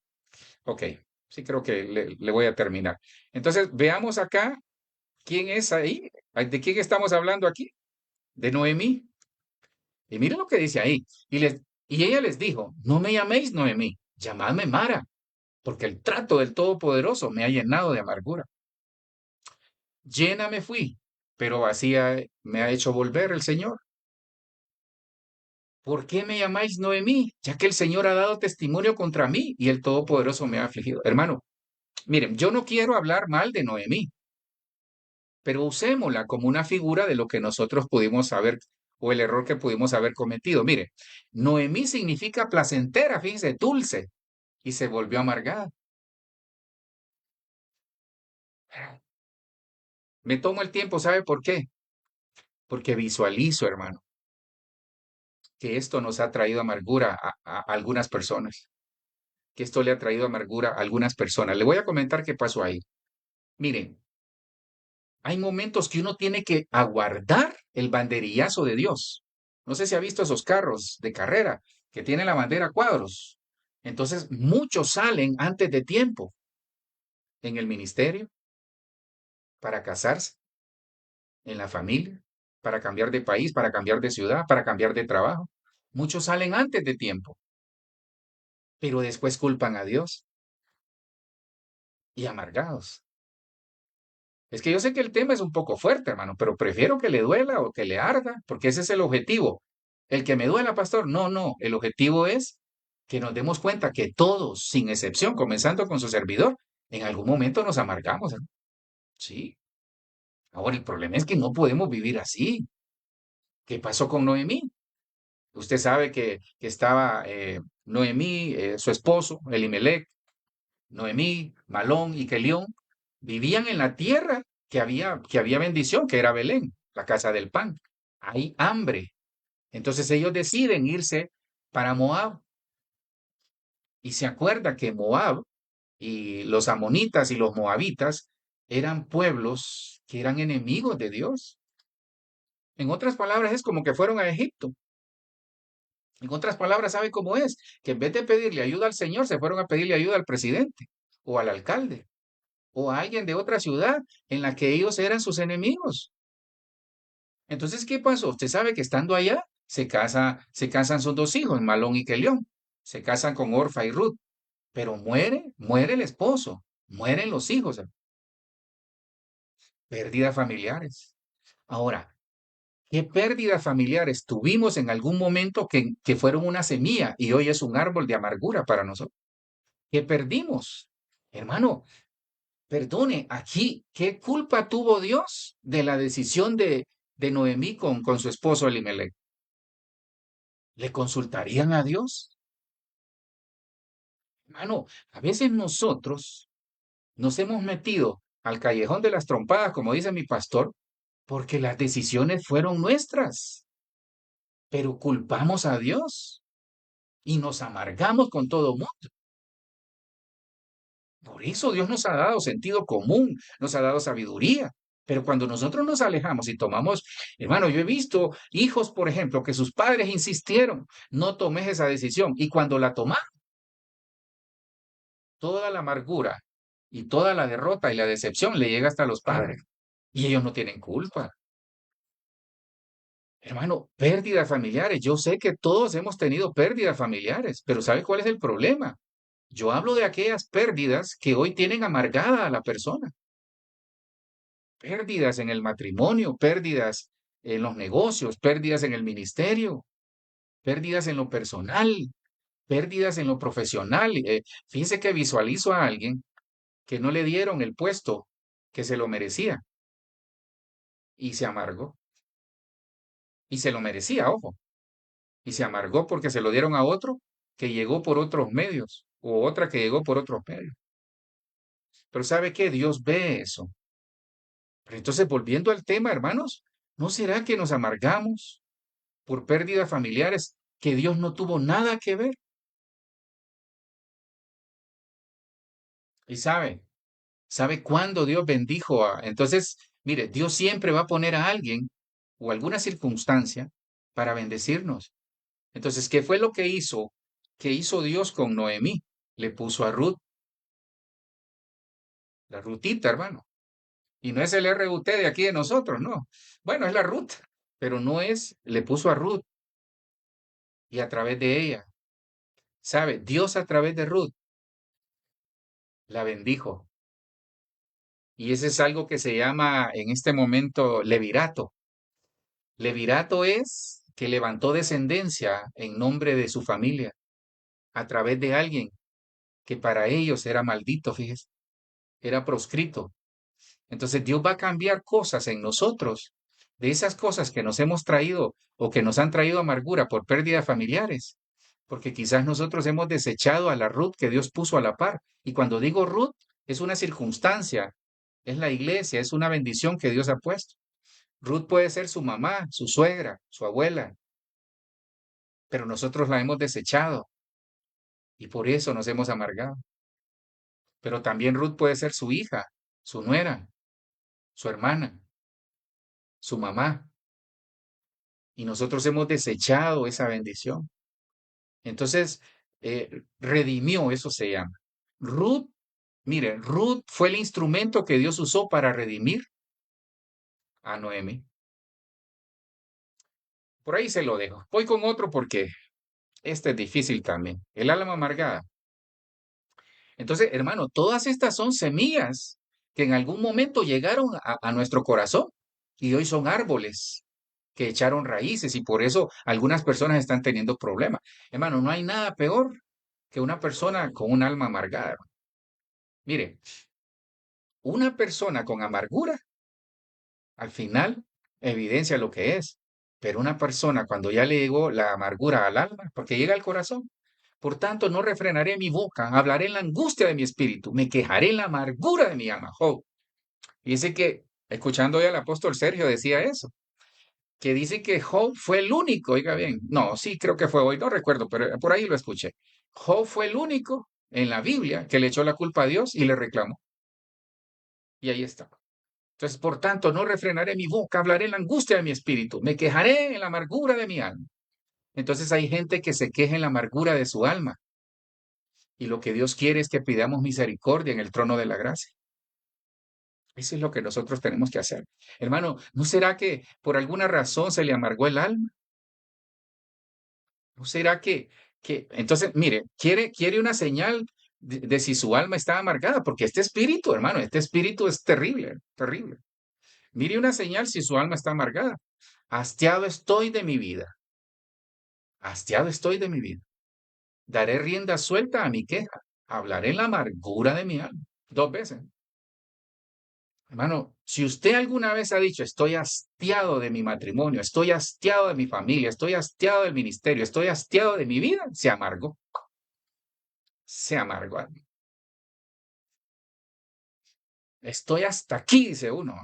Ok, sí creo que le voy a terminar. Entonces, veamos acá quién es ahí, de quién estamos hablando aquí, de Noemí. Y mire lo que dice ahí. Y ella les dijo, no me llaméis Noemí, llamadme Mara, porque el trato del Todopoderoso me ha llenado de amargura. Llena me fui, pero vacía me ha hecho volver el Señor. ¿Por qué me llamáis Noemí? Ya que el Señor ha dado testimonio contra mí y el Todopoderoso me ha afligido. Hermano, miren, yo no quiero hablar mal de Noemí, pero usémosla como una figura de lo que nosotros pudimos haber o el error que pudimos haber cometido. Mire, Noemí significa placentera, fíjense, dulce, y se volvió amargada. Me tomo el tiempo, ¿sabe por qué? Porque visualizo, hermano, que esto nos ha traído amargura a algunas personas, que esto le ha traído amargura a algunas personas. Le voy a comentar qué pasó ahí. Miren, hay momentos que uno tiene que aguardar el banderillazo de Dios. No sé si ha visto esos carros de carrera que tienen la bandera a cuadros. Entonces, muchos salen antes de tiempo en el ministerio para casarse, en la familia, para cambiar de país, para cambiar de ciudad, para cambiar de trabajo. Muchos salen antes de tiempo, pero después culpan a Dios y amargados. Es que yo sé que el tema es un poco fuerte, hermano, pero prefiero que le duela o que le arda, porque ese es el objetivo. El que me duela, pastor, no, no, el objetivo es que nos demos cuenta que todos, sin excepción, comenzando con su servidor, en algún momento nos amargamos, hermano. Sí. Ahora, el problema es que no podemos vivir así. ¿Qué pasó con Noemí? Usted sabe que estaba Noemí, su esposo, Elimelech, Noemí, Malón y Kelión, vivían en la tierra que había bendición, que era Belén, la casa del pan. Hay hambre. Entonces ellos deciden irse para Moab y se acuerda que Moab y los amonitas y los moabitas eran pueblos que eran enemigos de Dios. En otras palabras, es como que fueron a Egipto. En otras palabras, ¿sabe cómo es? Que en vez de pedirle ayuda al Señor, se fueron a pedirle ayuda al presidente o al alcalde o a alguien de otra ciudad en la que ellos eran sus enemigos. Entonces, ¿qué pasó? Usted sabe que estando allá, se casan sus dos hijos, Malón y Kelión. Se casan con Orfa y Ruth, pero muere el esposo, mueren los hijos, pérdidas familiares. Ahora, ¿qué pérdidas familiares tuvimos en algún momento que fueron una semilla y hoy es un árbol de amargura para nosotros? ¿Qué perdimos? Hermano, perdone, aquí, ¿qué culpa tuvo Dios de la decisión de Noemí con su esposo Elimelech? ¿Le consultarían a Dios? Hermano, a veces nosotros nos hemos metido al callejón de las trompadas, como dice mi pastor, porque las decisiones fueron nuestras, pero culpamos a Dios y nos amargamos con todo mundo. Por eso Dios nos ha dado sentido común, nos ha dado sabiduría. Pero cuando nosotros nos alejamos y tomamos, hermano, yo he visto hijos, por ejemplo, que sus padres insistieron, no tomes esa decisión. Y cuando la tomaron, toda la amargura y toda la derrota y la decepción le llega hasta los padres. Y ellos no tienen culpa. Hermano, pérdidas familiares. Yo sé que todos hemos tenido pérdidas familiares, pero ¿sabe cuál es el problema? Yo hablo de aquellas pérdidas que hoy tienen amargada a la persona. Pérdidas en el matrimonio, pérdidas en los negocios, pérdidas en el ministerio, pérdidas en lo personal, pérdidas en lo profesional. Fíjense que visualizo a alguien que no le dieron el puesto que se lo merecía y se amargó. Y se lo merecía, ojo. Y se amargó porque se lo dieron a otro que llegó por otros medios o otra que llegó por otros medios. Pero ¿sabe qué? Dios ve eso. Pero entonces, volviendo al tema, hermanos, ¿no será que nos amargamos por pérdidas familiares que Dios no tuvo nada que ver? Y ¿sabe cuándo Dios bendijo a? Entonces, mire, Dios siempre va a poner a alguien o alguna circunstancia para bendecirnos. Entonces, ¿qué fue lo que hizo? ¿Qué hizo Dios con Noemí? Le puso a Ruth, la Rutita, hermano. Y no es el RUT de aquí de nosotros, no. Bueno, es la Ruth, pero no es, le puso a Ruth y a través de ella. ¿Sabe? Dios a través de Ruth la bendijo. Y ese es algo que se llama en este momento levirato. Levirato es que levantó descendencia en nombre de su familia a través de alguien que para ellos era maldito, fíjese, era proscrito. Entonces Dios va a cambiar cosas en nosotros, de esas cosas que nos hemos traído o que nos han traído amargura por pérdidas familiares, porque quizás nosotros hemos desechado a la Ruth que Dios puso a la par. Y cuando digo Ruth, es una circunstancia, es la iglesia, es una bendición que Dios ha puesto. Ruth puede ser su mamá, su suegra, su abuela, pero nosotros la hemos desechado y por eso nos hemos amargado. Pero también Ruth puede ser su hija, su nuera, su hermana, su mamá, y nosotros hemos desechado esa bendición. Entonces, redimió, eso se llama. Ruth, mire, Ruth fue el instrumento que Dios usó para redimir a Noemi. Por ahí se lo dejo. Voy con otro porque este es difícil también. El alma amargada. Entonces, hermano, todas estas son semillas que en algún momento llegaron a nuestro corazón y hoy son árboles que echaron raíces y por eso algunas personas están teniendo problemas. Hermano, no hay nada peor que una persona con un alma amargada. Mire, una persona con amargura al final evidencia lo que es, pero una persona cuando ya le llegó la amargura al alma, porque llega al corazón, por tanto no refrenaré mi boca, hablaré en la angustia de mi espíritu, me quejaré en la amargura de mi alma. Job. Dice que, escuchando hoy al apóstol Sergio, decía eso, que dice que Job fue el único, oiga bien, no, sí creo que fue hoy, no recuerdo, pero por ahí lo escuché. Job fue el único en la Biblia que le echó la culpa a Dios y le reclamó. Y ahí está. Entonces, por tanto, no refrenaré mi boca, hablaré en la angustia de mi espíritu, me quejaré en la amargura de mi alma. Entonces hay gente que se queja en la amargura de su alma y lo que Dios quiere es que pidamos misericordia en el trono de la gracia. Eso es lo que nosotros tenemos que hacer. Hermano, ¿no será que por alguna razón se le amargó el alma? ¿No será entonces, mire, quiere una señal de si su alma está amargada? Porque este espíritu, hermano, este espíritu es terrible, terrible. Mire una señal si su alma está amargada. Hastiado estoy de mi vida. Hastiado estoy de mi vida. Daré rienda suelta a mi queja. Hablaré en la amargura de mi alma. Dos veces. Hermano, si usted alguna vez ha dicho, estoy hastiado de mi matrimonio, estoy hastiado de mi familia, estoy hastiado del ministerio, estoy hastiado de mi vida, se amargó. Se amargó. Estoy hasta aquí, dice uno.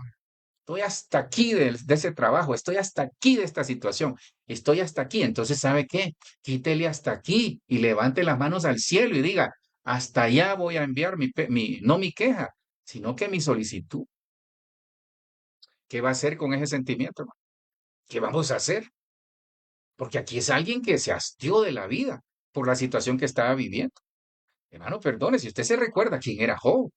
Estoy hasta aquí de ese trabajo, estoy hasta aquí de esta situación, estoy hasta aquí. Entonces, ¿sabe qué? Quítele hasta aquí y levante las manos al cielo y diga, hasta allá voy a enviar no mi queja, sino que mi solicitud. ¿Qué va a hacer con ese sentimiento, hermano? ¿Qué vamos a hacer? Porque aquí es alguien que se hastió de la vida por la situación que estaba viviendo. Hermano, perdone, si usted se recuerda quién era Job,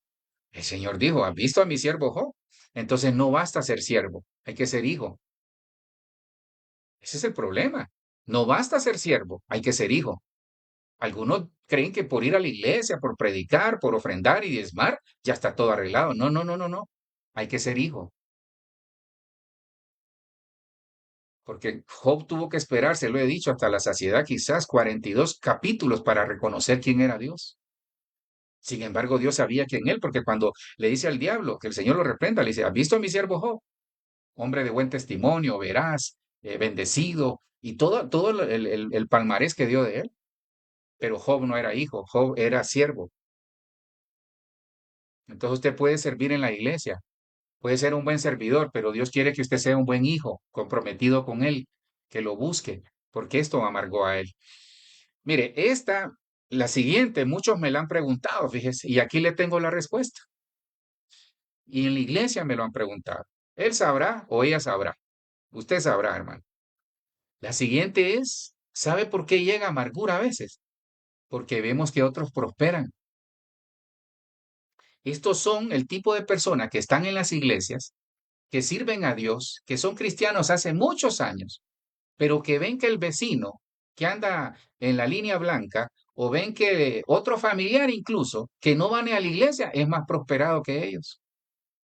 el Señor dijo, ¿has visto a mi siervo Job? Entonces no basta ser siervo, hay que ser hijo. Ese es el problema. No basta ser siervo, hay que ser hijo. Algunos creen que por ir a la iglesia, por predicar, por ofrendar y diezmar, ya está todo arreglado. No, no, no, no, no. Hay que ser hijo. Porque Job tuvo que esperar, se lo he dicho, hasta la saciedad, quizás 42 capítulos para reconocer quién era Dios. Sin embargo, Dios sabía quién él, porque cuando le dice al diablo que el Señor lo reprenda, le dice, ¿has visto a mi siervo Job? Hombre de buen testimonio, veraz, bendecido, y todo el palmarés que dio de él. Pero Job no era hijo, Job era siervo. Entonces usted puede servir en la iglesia, puede ser un buen servidor, pero Dios quiere que usted sea un buen hijo, comprometido con Él, que lo busque, porque esto amargó a Él. Mire, la siguiente, muchos me la han preguntado, fíjese, y aquí le tengo la respuesta. Y en la iglesia me lo han preguntado. Él sabrá o ella sabrá. Usted sabrá, hermano. La siguiente es, ¿sabe por qué llega amargura a veces? Porque vemos que otros prosperan. Estos son el tipo de personas que están en las iglesias, que sirven a Dios, que son cristianos hace muchos años, pero que ven que el vecino que anda en la línea blanca o ven que otro familiar incluso que no van a la iglesia es más prosperado que ellos.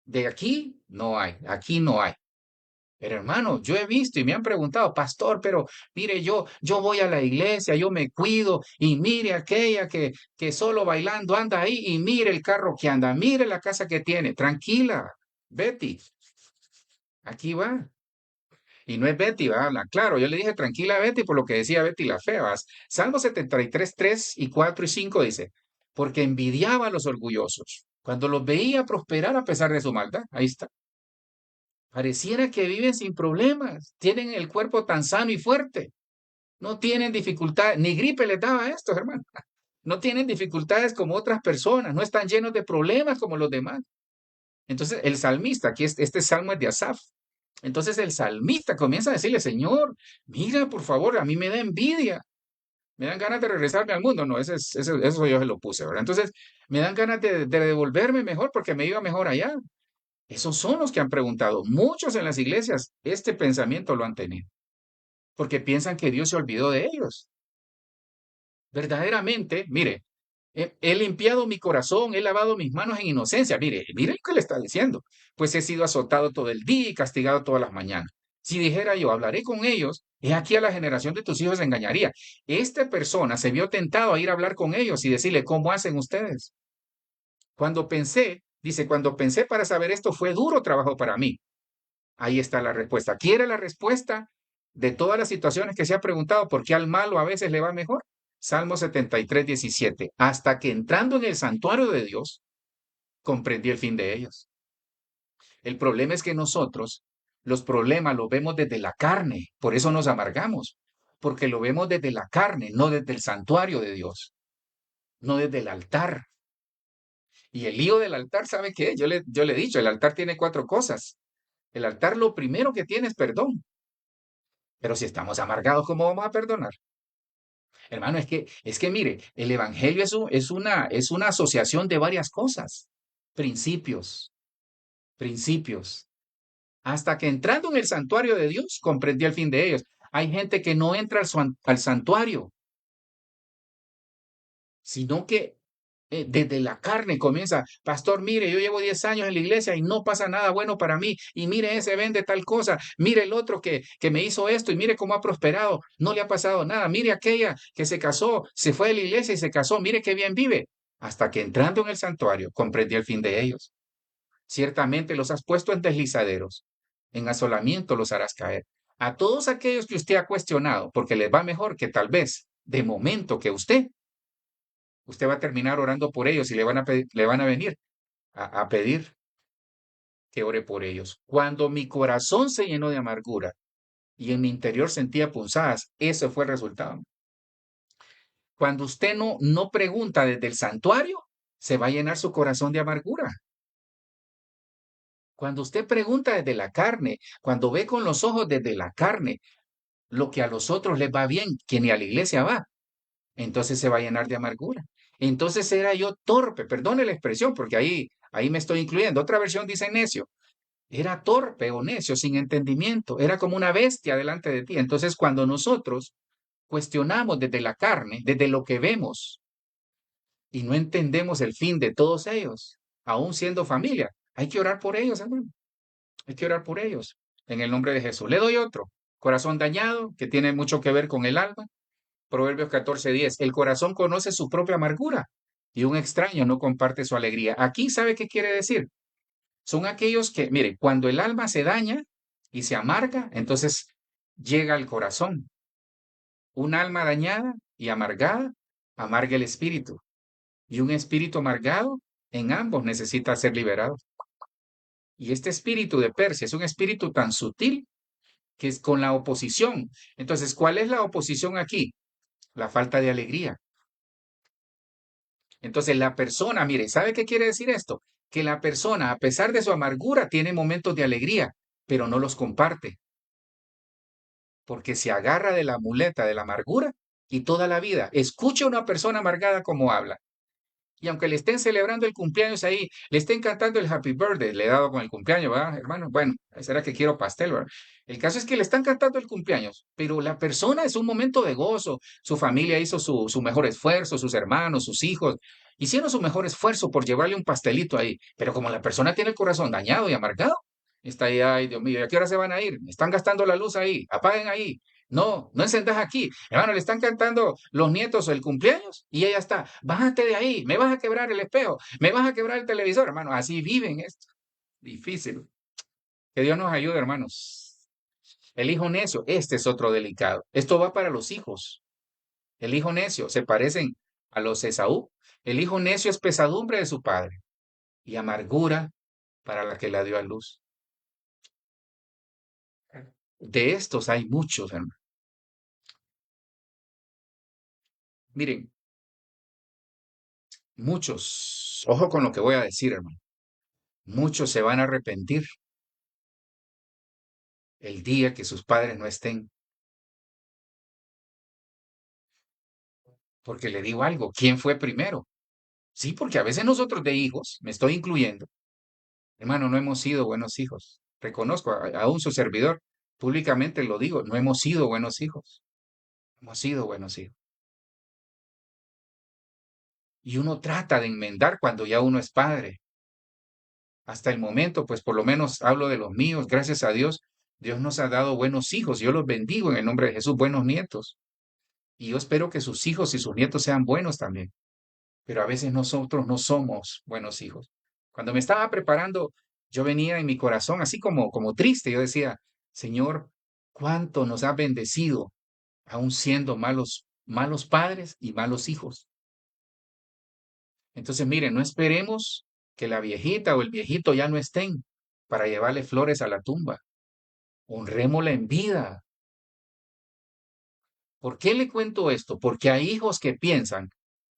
De aquí no hay. Pero hermano, yo he visto y me han preguntado, pastor, pero mire, yo voy a la iglesia, yo me cuido y mire aquella que solo bailando anda ahí y mire el carro que anda, mire la casa que tiene. Tranquila, Betty, aquí va. Y no es Betty, va, claro, yo le dije tranquila Betty por lo que decía Betty la fea. Salmo 73, 3 y 4 y 5 dice, porque envidiaba a los orgullosos, cuando los veía prosperar a pesar de su maldad. Ahí está. Pareciera que viven sin problemas, tienen el cuerpo tan sano y fuerte, no tienen dificultades, ni gripe les daba a estos, hermano. No tienen dificultades como otras personas, no están llenos de problemas como los demás. Entonces el salmista, aquí este salmo es de Asaf. Entonces el salmista comienza a decirle, Señor, mira, por favor, a mí me da envidia, me dan ganas de regresarme al mundo. No, eso yo se lo puse, ¿verdad? Entonces me dan ganas de devolverme mejor porque me iba mejor allá. Esos son los que han preguntado. Muchos en las iglesias este pensamiento lo han tenido, porque piensan que Dios se olvidó de ellos. Verdaderamente, mire, he limpiado mi corazón, he lavado mis manos en inocencia. Mire, mire lo que le está diciendo. Pues he sido azotado todo el día y castigado todas las mañanas. Si dijera yo, hablaré con ellos, he aquí a la generación de tus hijos engañaría. Esta persona se vio tentado a ir a hablar con ellos y decirle, ¿cómo hacen ustedes? Cuando pensé, dice, cuando pensé para saber esto fue duro trabajo para mí. Ahí está la respuesta. ¿Quiere la respuesta de todas las situaciones que se ha preguntado por qué al malo a veces le va mejor? Salmo 73:17. Hasta que entrando en el santuario de Dios, comprendí el fin de ellos. El problema es que nosotros los problemas los vemos desde la carne, por eso nos amargamos, porque lo vemos desde la carne, no desde el santuario de Dios, no desde el altar. Y el lío del altar, ¿sabe qué? Yo le he dicho, el altar tiene cuatro cosas. El altar lo primero que tiene es perdón. Pero si estamos amargados, ¿cómo vamos a perdonar? Hermano, es que mire, el evangelio es una asociación de varias cosas. Principios, principios. Hasta que entrando en el santuario de Dios, comprendí el fin de ellos. Hay gente que no entra al santuario, sino que desde la carne comienza, pastor, mire, yo llevo 10 años en la iglesia y no pasa nada bueno para mí, y mire ese vende tal cosa, mire el otro que me hizo esto y mire cómo ha prosperado, no le ha pasado nada, mire aquella que se casó, se fue de la iglesia y se casó, mire qué bien vive, hasta que entrando en el santuario comprendí el fin de ellos. Ciertamente los has puesto en deslizaderos, en asolamiento los harás caer. A todos aquellos que usted ha cuestionado, porque les va mejor que tal vez de momento que usted va a terminar orando por ellos y le van a venir a pedir que ore por ellos. Cuando mi corazón se llenó de amargura y en mi interior sentía punzadas, ese fue el resultado. Cuando usted no pregunta desde el santuario, se va a llenar su corazón de amargura. Cuando usted pregunta desde la carne, cuando ve con los ojos desde la carne, lo que a los otros les va bien, que ni a la iglesia va, entonces se va a llenar de amargura. Entonces era yo torpe, perdone la expresión, porque ahí me estoy incluyendo. Otra versión dice necio. Era torpe o necio, sin entendimiento. Era como una bestia delante de ti. Entonces, cuando nosotros cuestionamos desde la carne, desde lo que vemos, y no entendemos el fin de todos ellos, aún siendo familia, hay que orar por ellos, hermano. Hay que orar por ellos. En el nombre de Jesús. Le doy otro. Corazón dañado, que tiene mucho que ver con el alma. Proverbios 14:10. El corazón conoce su propia amargura y un extraño no comparte su alegría. Aquí, ¿sabe qué quiere decir? Son aquellos que, mire, cuando el alma se daña y se amarga, entonces llega al corazón. Un alma dañada y amargada amarga el espíritu. Y un espíritu amargado en ambos necesita ser liberado. Y este espíritu de Persia es un espíritu tan sutil que es con la oposición. Entonces, ¿cuál es la oposición aquí? La falta de alegría. Entonces, la persona, mire, ¿sabe qué quiere decir esto? Que la persona, a pesar de su amargura, tiene momentos de alegría, pero no los comparte, porque se agarra de la muleta de la amargura y toda la vida escucha a una persona amargada como habla. Y aunque le estén celebrando el cumpleaños ahí, le estén cantando el happy birthday, le he dado con el cumpleaños, ¿verdad, hermano? Bueno, será que quiero pastel, ¿verdad? El caso es que le están cantando el cumpleaños, pero la persona es un momento de gozo. Su familia hizo su mejor esfuerzo, sus hermanos, sus hijos, hicieron su mejor esfuerzo por llevarle un pastelito ahí. Pero como la persona tiene el corazón dañado y amargado, está ahí, ay, Dios mío, ¿y a qué hora se van a ir? Están gastando la luz ahí, apaguen ahí. No, no encendás aquí. Hermano, le están cantando los nietos el cumpleaños y ella está, bájate de ahí, me vas a quebrar el espejo, me vas a quebrar el televisor, hermano. Así viven esto. Difícil. Que Dios nos ayude, hermanos. El hijo necio, este es otro delicado. Esto va para los hijos. El hijo necio, se parecen a los Esaú. El hijo necio es pesadumbre de su padre y amargura para la que la dio a luz. De estos hay muchos, hermano. Miren, muchos, ojo con lo que voy a decir, hermano. Muchos se van a arrepentir el día que sus padres no estén. Porque le digo algo, ¿quién fue primero? Sí, porque a veces nosotros de hijos, me estoy incluyendo, Hermano, no hemos sido buenos hijos. Reconozco, aún su servidor, públicamente lo digo, no hemos sido buenos hijos. Hemos sido buenos hijos. Y uno trata de enmendar cuando ya uno es padre. Hasta el momento, pues por lo menos hablo de los míos, gracias a Dios, Dios nos ha dado buenos hijos. Yo los bendigo en el nombre de Jesús, buenos nietos. Y yo espero que sus hijos y sus nietos sean buenos también. Pero a veces nosotros no somos buenos hijos. Cuando me estaba preparando, yo venía en mi corazón así como triste. Yo decía, Señor, cuánto nos ha bendecido, aún siendo malos padres y malos hijos. Entonces, miren, no esperemos que la viejita o el viejito ya no estén para llevarle flores a la tumba. Honrémosla en vida. ¿Por qué le cuento esto? Porque hay hijos que piensan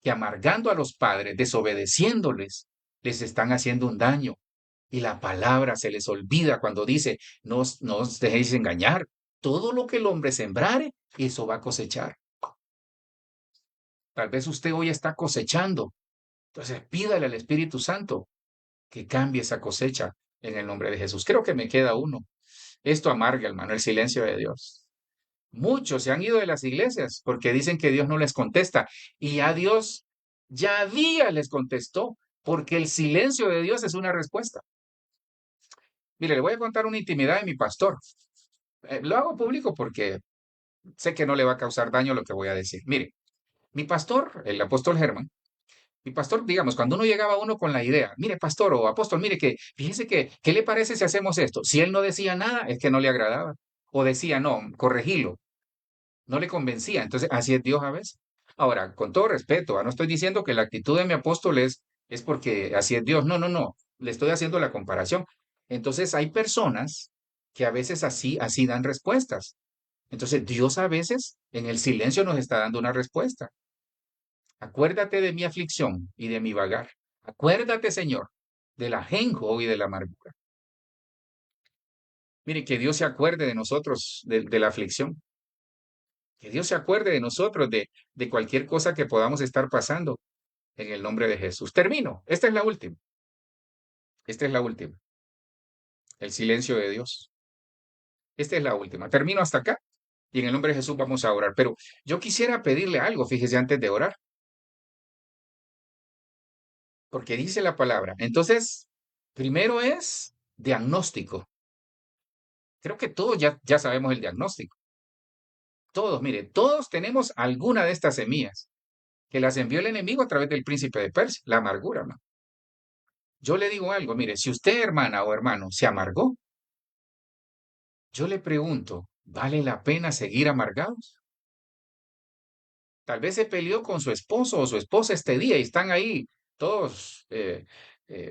que amargando a los padres, desobedeciéndoles, les están haciendo un daño. Y la palabra se les olvida cuando dice, no os dejéis engañar. Todo lo que el hombre sembrare, eso va a cosechar. Tal vez usted hoy está cosechando. Entonces pídale al Espíritu Santo que cambie esa cosecha en el nombre de Jesús. Creo que me queda uno. Esto amarga, hermano, el silencio de Dios. Muchos se han ido de las iglesias porque dicen que Dios no les contesta. Y a Dios ya día les contestó, porque el silencio de Dios es una respuesta. Mire, le voy a contar una intimidad de mi pastor. Lo hago público porque sé que no le va a causar daño lo que voy a decir. Mire, mi pastor, el apóstol Germán, mi pastor, digamos, cuando uno llegaba a uno con la idea, mire, pastor o apóstol, mire que, fíjese que, ¿qué le parece si hacemos esto? Si él no decía nada, es que no le agradaba. O decía, no, corregilo, no le convencía. Entonces, así es Dios a veces. Ahora, con todo respeto, no estoy diciendo que la actitud de mi apóstol es porque así es Dios. No, no, no. Le estoy haciendo la comparación. Entonces, hay personas que a veces así dan respuestas. Entonces, Dios a veces en el silencio nos está dando una respuesta. Acuérdate de mi aflicción y de mi vagar. Acuérdate, Señor, del ajenjo y de la amargura. Mire, que Dios se acuerde de nosotros, de la aflicción. Que Dios se acuerde de nosotros, de cualquier cosa que podamos estar pasando en el nombre de Jesús. Termino. Esta es la última. Esta es la última. El silencio de Dios. Esta es la última. Termino hasta acá y en el nombre de Jesús vamos a orar. Pero yo quisiera pedirle algo, fíjese, antes de orar, porque dice la palabra. Entonces, primero es diagnóstico. Creo que todos ya sabemos el diagnóstico. Todos, mire, todos tenemos alguna de estas semillas que las envió el enemigo a través del príncipe de Persia, la amargura, ¿no? Yo le digo algo, mire, si usted, hermana o hermano, se amargó, yo le pregunto, ¿vale la pena seguir amargados? Tal vez se peleó con su esposo o su esposa este día y están ahí todos,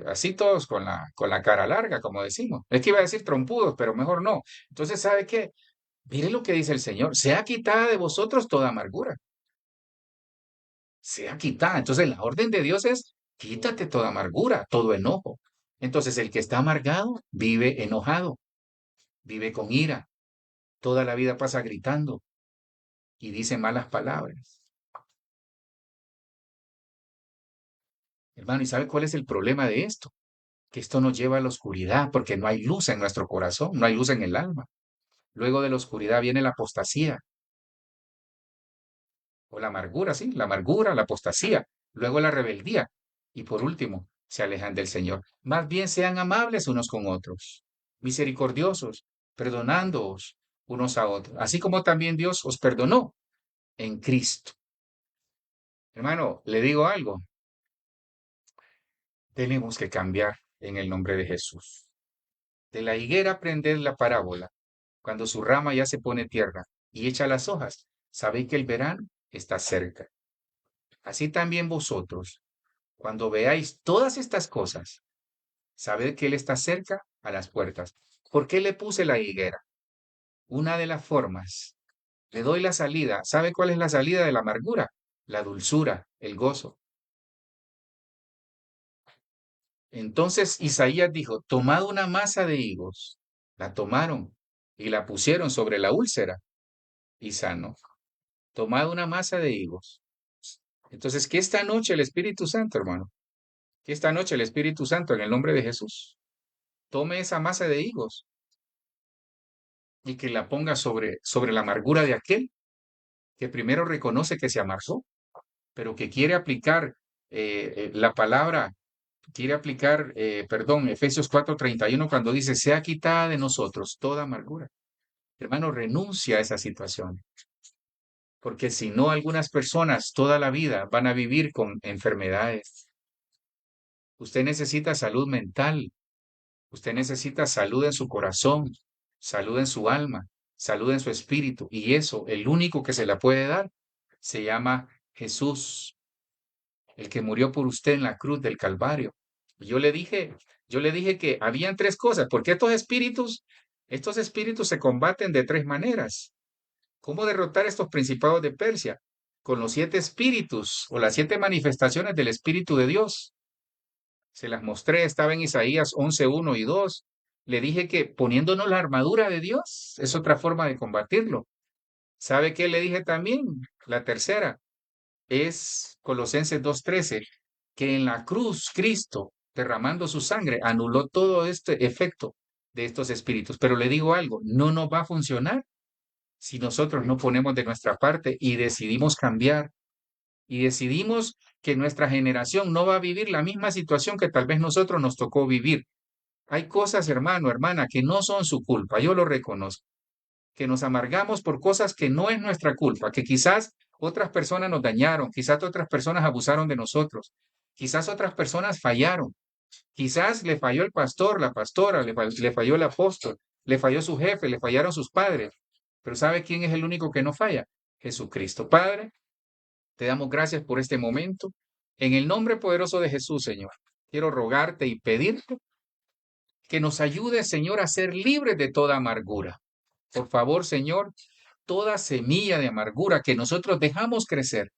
así todos con la cara larga, como decimos. Es que iba a decir trompudos, pero mejor no. Entonces, ¿sabe qué? Mire lo que dice el Señor, sea quitada de vosotros toda amargura, sea quitada. Entonces, la orden de Dios es, quítate toda amargura, todo enojo. Entonces, el que está amargado vive enojado, vive con ira, toda la vida pasa gritando y dice malas palabras. Hermano, ¿y sabe cuál es el problema de esto? Que esto nos lleva a la oscuridad porque no hay luz en nuestro corazón, no hay luz en el alma. Luego de la oscuridad viene la apostasía o la amargura, sí, la amargura, la apostasía, luego la rebeldía y por último se alejan del Señor. Más bien sean amables unos con otros, misericordiosos, perdonándoos unos a otros, así como también Dios os perdonó en Cristo. Hermano, le digo algo, tenemos que cambiar en el nombre de Jesús. De la higuera aprended la parábola. Cuando su rama ya se pone tierna y echa las hojas, sabéis que el verano está cerca. Así también vosotros, cuando veáis todas estas cosas, sabed que Él está cerca a las puertas. ¿Por qué le puse la higuera? Una de las formas. Le doy la salida. ¿Sabe cuál es la salida de la amargura? La dulzura, el gozo. Entonces Isaías dijo, tomad una masa de higos. La tomaron y la pusieron sobre la úlcera y sanó. Tomad una masa de higos. Entonces, que esta noche el Espíritu Santo, hermano, que esta noche el Espíritu Santo, en el nombre de Jesús, tome esa masa de higos y que la ponga sobre la amargura de aquel que primero reconoce que se amargó, pero que quiere aplicar la palabra, quiere aplicar, perdón, Efesios 4:31 cuando dice, sea quitada de nosotros toda amargura. Hermano, renuncia a esa situación, porque si no, algunas personas toda la vida van a vivir con enfermedades. Usted necesita salud mental, usted necesita salud en su corazón, salud en su alma, salud en su espíritu, y eso, el único que se la puede dar, se llama Jesús, el que murió por usted en la cruz del Calvario. Y yo le dije que habían tres cosas, porque estos espíritus se combaten de tres maneras. ¿Cómo derrotar estos principados de Persia? Con los 7 espíritus o las 7 manifestaciones del Espíritu de Dios. Se las mostré, estaba en Isaías 11:1 y 2. Le dije que poniéndonos la armadura de Dios es otra forma de combatirlo. ¿Sabe qué le dije también? La tercera es Colosenses 2:13, que en la cruz Cristo, derramando su sangre, anuló todo este efecto de estos espíritus. Pero le digo algo, no nos va a funcionar si nosotros no ponemos de nuestra parte y decidimos cambiar y decidimos que nuestra generación no va a vivir la misma situación que tal vez nosotros nos tocó vivir. Hay cosas, hermano, hermana, que no son su culpa, yo lo reconozco, que nos amargamos por cosas que no es nuestra culpa, que quizás otras personas nos dañaron, quizás otras personas abusaron de nosotros, quizás otras personas fallaron, quizás le falló el pastor, la pastora, le falló el apóstol, le falló su jefe, le fallaron sus padres. Pero ¿sabe quién es el único que no falla? Jesucristo. Padre, te damos gracias por este momento. En el nombre poderoso de Jesús, Señor, quiero rogarte y pedirte que nos ayudes, Señor, a ser libres de toda amargura. Por favor, Señor, toda semilla de amargura que nosotros dejamos crecer,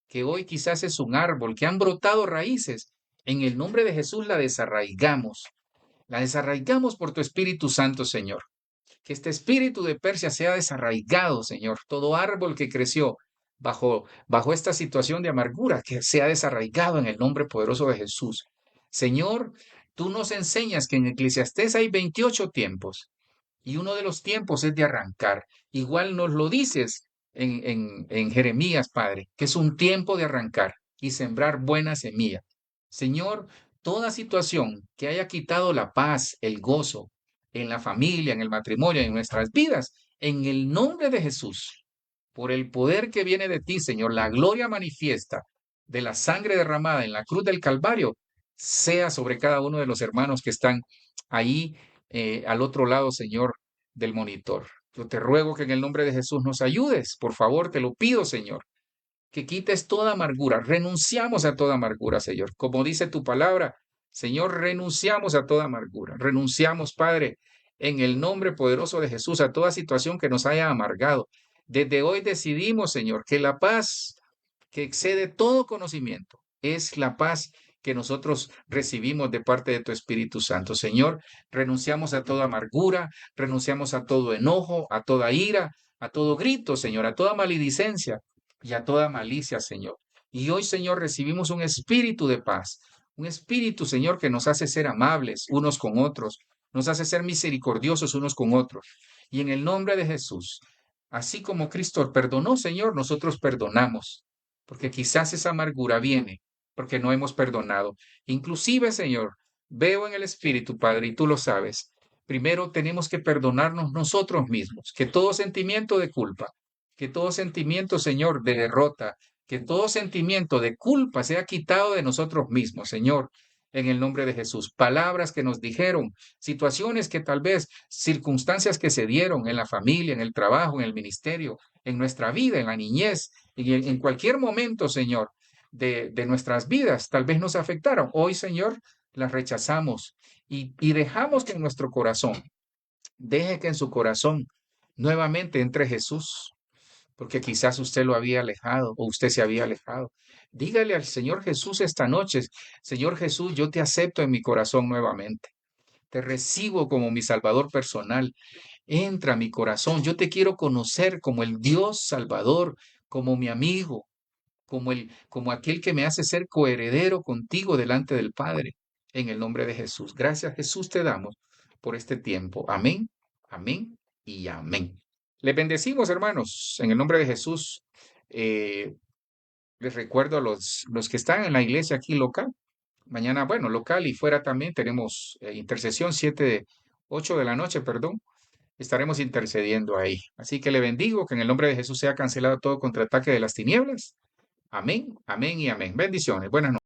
que hoy quizás es un árbol, que han brotado raíces, en el nombre de Jesús la desarraigamos. La desarraigamos por tu Espíritu Santo, Señor. Que este espíritu de Persia sea desarraigado, Señor. Todo árbol que creció bajo esta situación de amargura, que sea desarraigado en el nombre poderoso de Jesús. Señor, tú nos enseñas que en Eclesiastés hay 28 tiempos y uno de los tiempos es de arrancar. Igual nos lo dices en Jeremías, Padre, que es un tiempo de arrancar y sembrar buena semilla. Señor, toda situación que haya quitado la paz, el gozo en la familia, en el matrimonio, en nuestras vidas, en el nombre de Jesús, por el poder que viene de ti, Señor, la gloria manifiesta de la sangre derramada en la cruz del Calvario, sea sobre cada uno de los hermanos que están ahí al otro lado, Señor, del monitor. Yo te ruego que en el nombre de Jesús nos ayudes. Por favor, te lo pido, Señor, que quites toda amargura. Renunciamos a toda amargura, Señor. Como dice tu palabra, Señor, renunciamos a toda amargura. Renunciamos, Padre, en el nombre poderoso de Jesús, a toda situación que nos haya amargado. Desde hoy decidimos, Señor, que la paz que excede todo conocimiento es la paz que nosotros recibimos de parte de tu Espíritu Santo. Señor, renunciamos a toda amargura, renunciamos a todo enojo, a toda ira, a todo grito, Señor, a toda maledicencia y a toda malicia, Señor. Y hoy, Señor, recibimos un espíritu de paz, un espíritu, Señor, que nos hace ser amables unos con otros, nos hace ser misericordiosos unos con otros. Y en el nombre de Jesús, así como Cristo perdonó, Señor, nosotros perdonamos, porque quizás esa amargura viene porque no hemos perdonado. Inclusive, Señor, veo en el Espíritu, Padre, y tú lo sabes, primero tenemos que perdonarnos nosotros mismos, que todo sentimiento de culpa, que todo sentimiento, Señor, de derrota, que todo sentimiento de culpa sea quitado de nosotros mismos, Señor, en el nombre de Jesús. Palabras que nos dijeron, situaciones que tal vez, circunstancias que se dieron en la familia, en el trabajo, en el ministerio, en nuestra vida, en la niñez, y en cualquier momento, Señor, de nuestras vidas, tal vez nos afectaron. Hoy, Señor, las rechazamos y dejamos que en nuestro corazón, deje que en su corazón nuevamente entre Jesús, porque quizás usted lo había alejado o usted se había alejado. Dígale al Señor Jesús esta noche, Señor Jesús, yo te acepto en mi corazón nuevamente. Te recibo como mi Salvador personal. Entra a mi corazón. Yo te quiero conocer como el Dios Salvador, como mi amigo, como aquel que me hace ser coheredero contigo delante del Padre. En el nombre de Jesús. Gracias, Jesús, te damos por este tiempo. Amén, amén y amén. Les bendecimos, hermanos, en el nombre de Jesús. Eh, Les recuerdo a los que están en la iglesia aquí local. Mañana, bueno, local y fuera también tenemos intercesión 8 de la noche, perdón. Estaremos intercediendo ahí. Así que le bendigo, que en el nombre de Jesús sea cancelado todo contraataque de las tinieblas. Amén, amén y amén. Bendiciones. Buenas noches.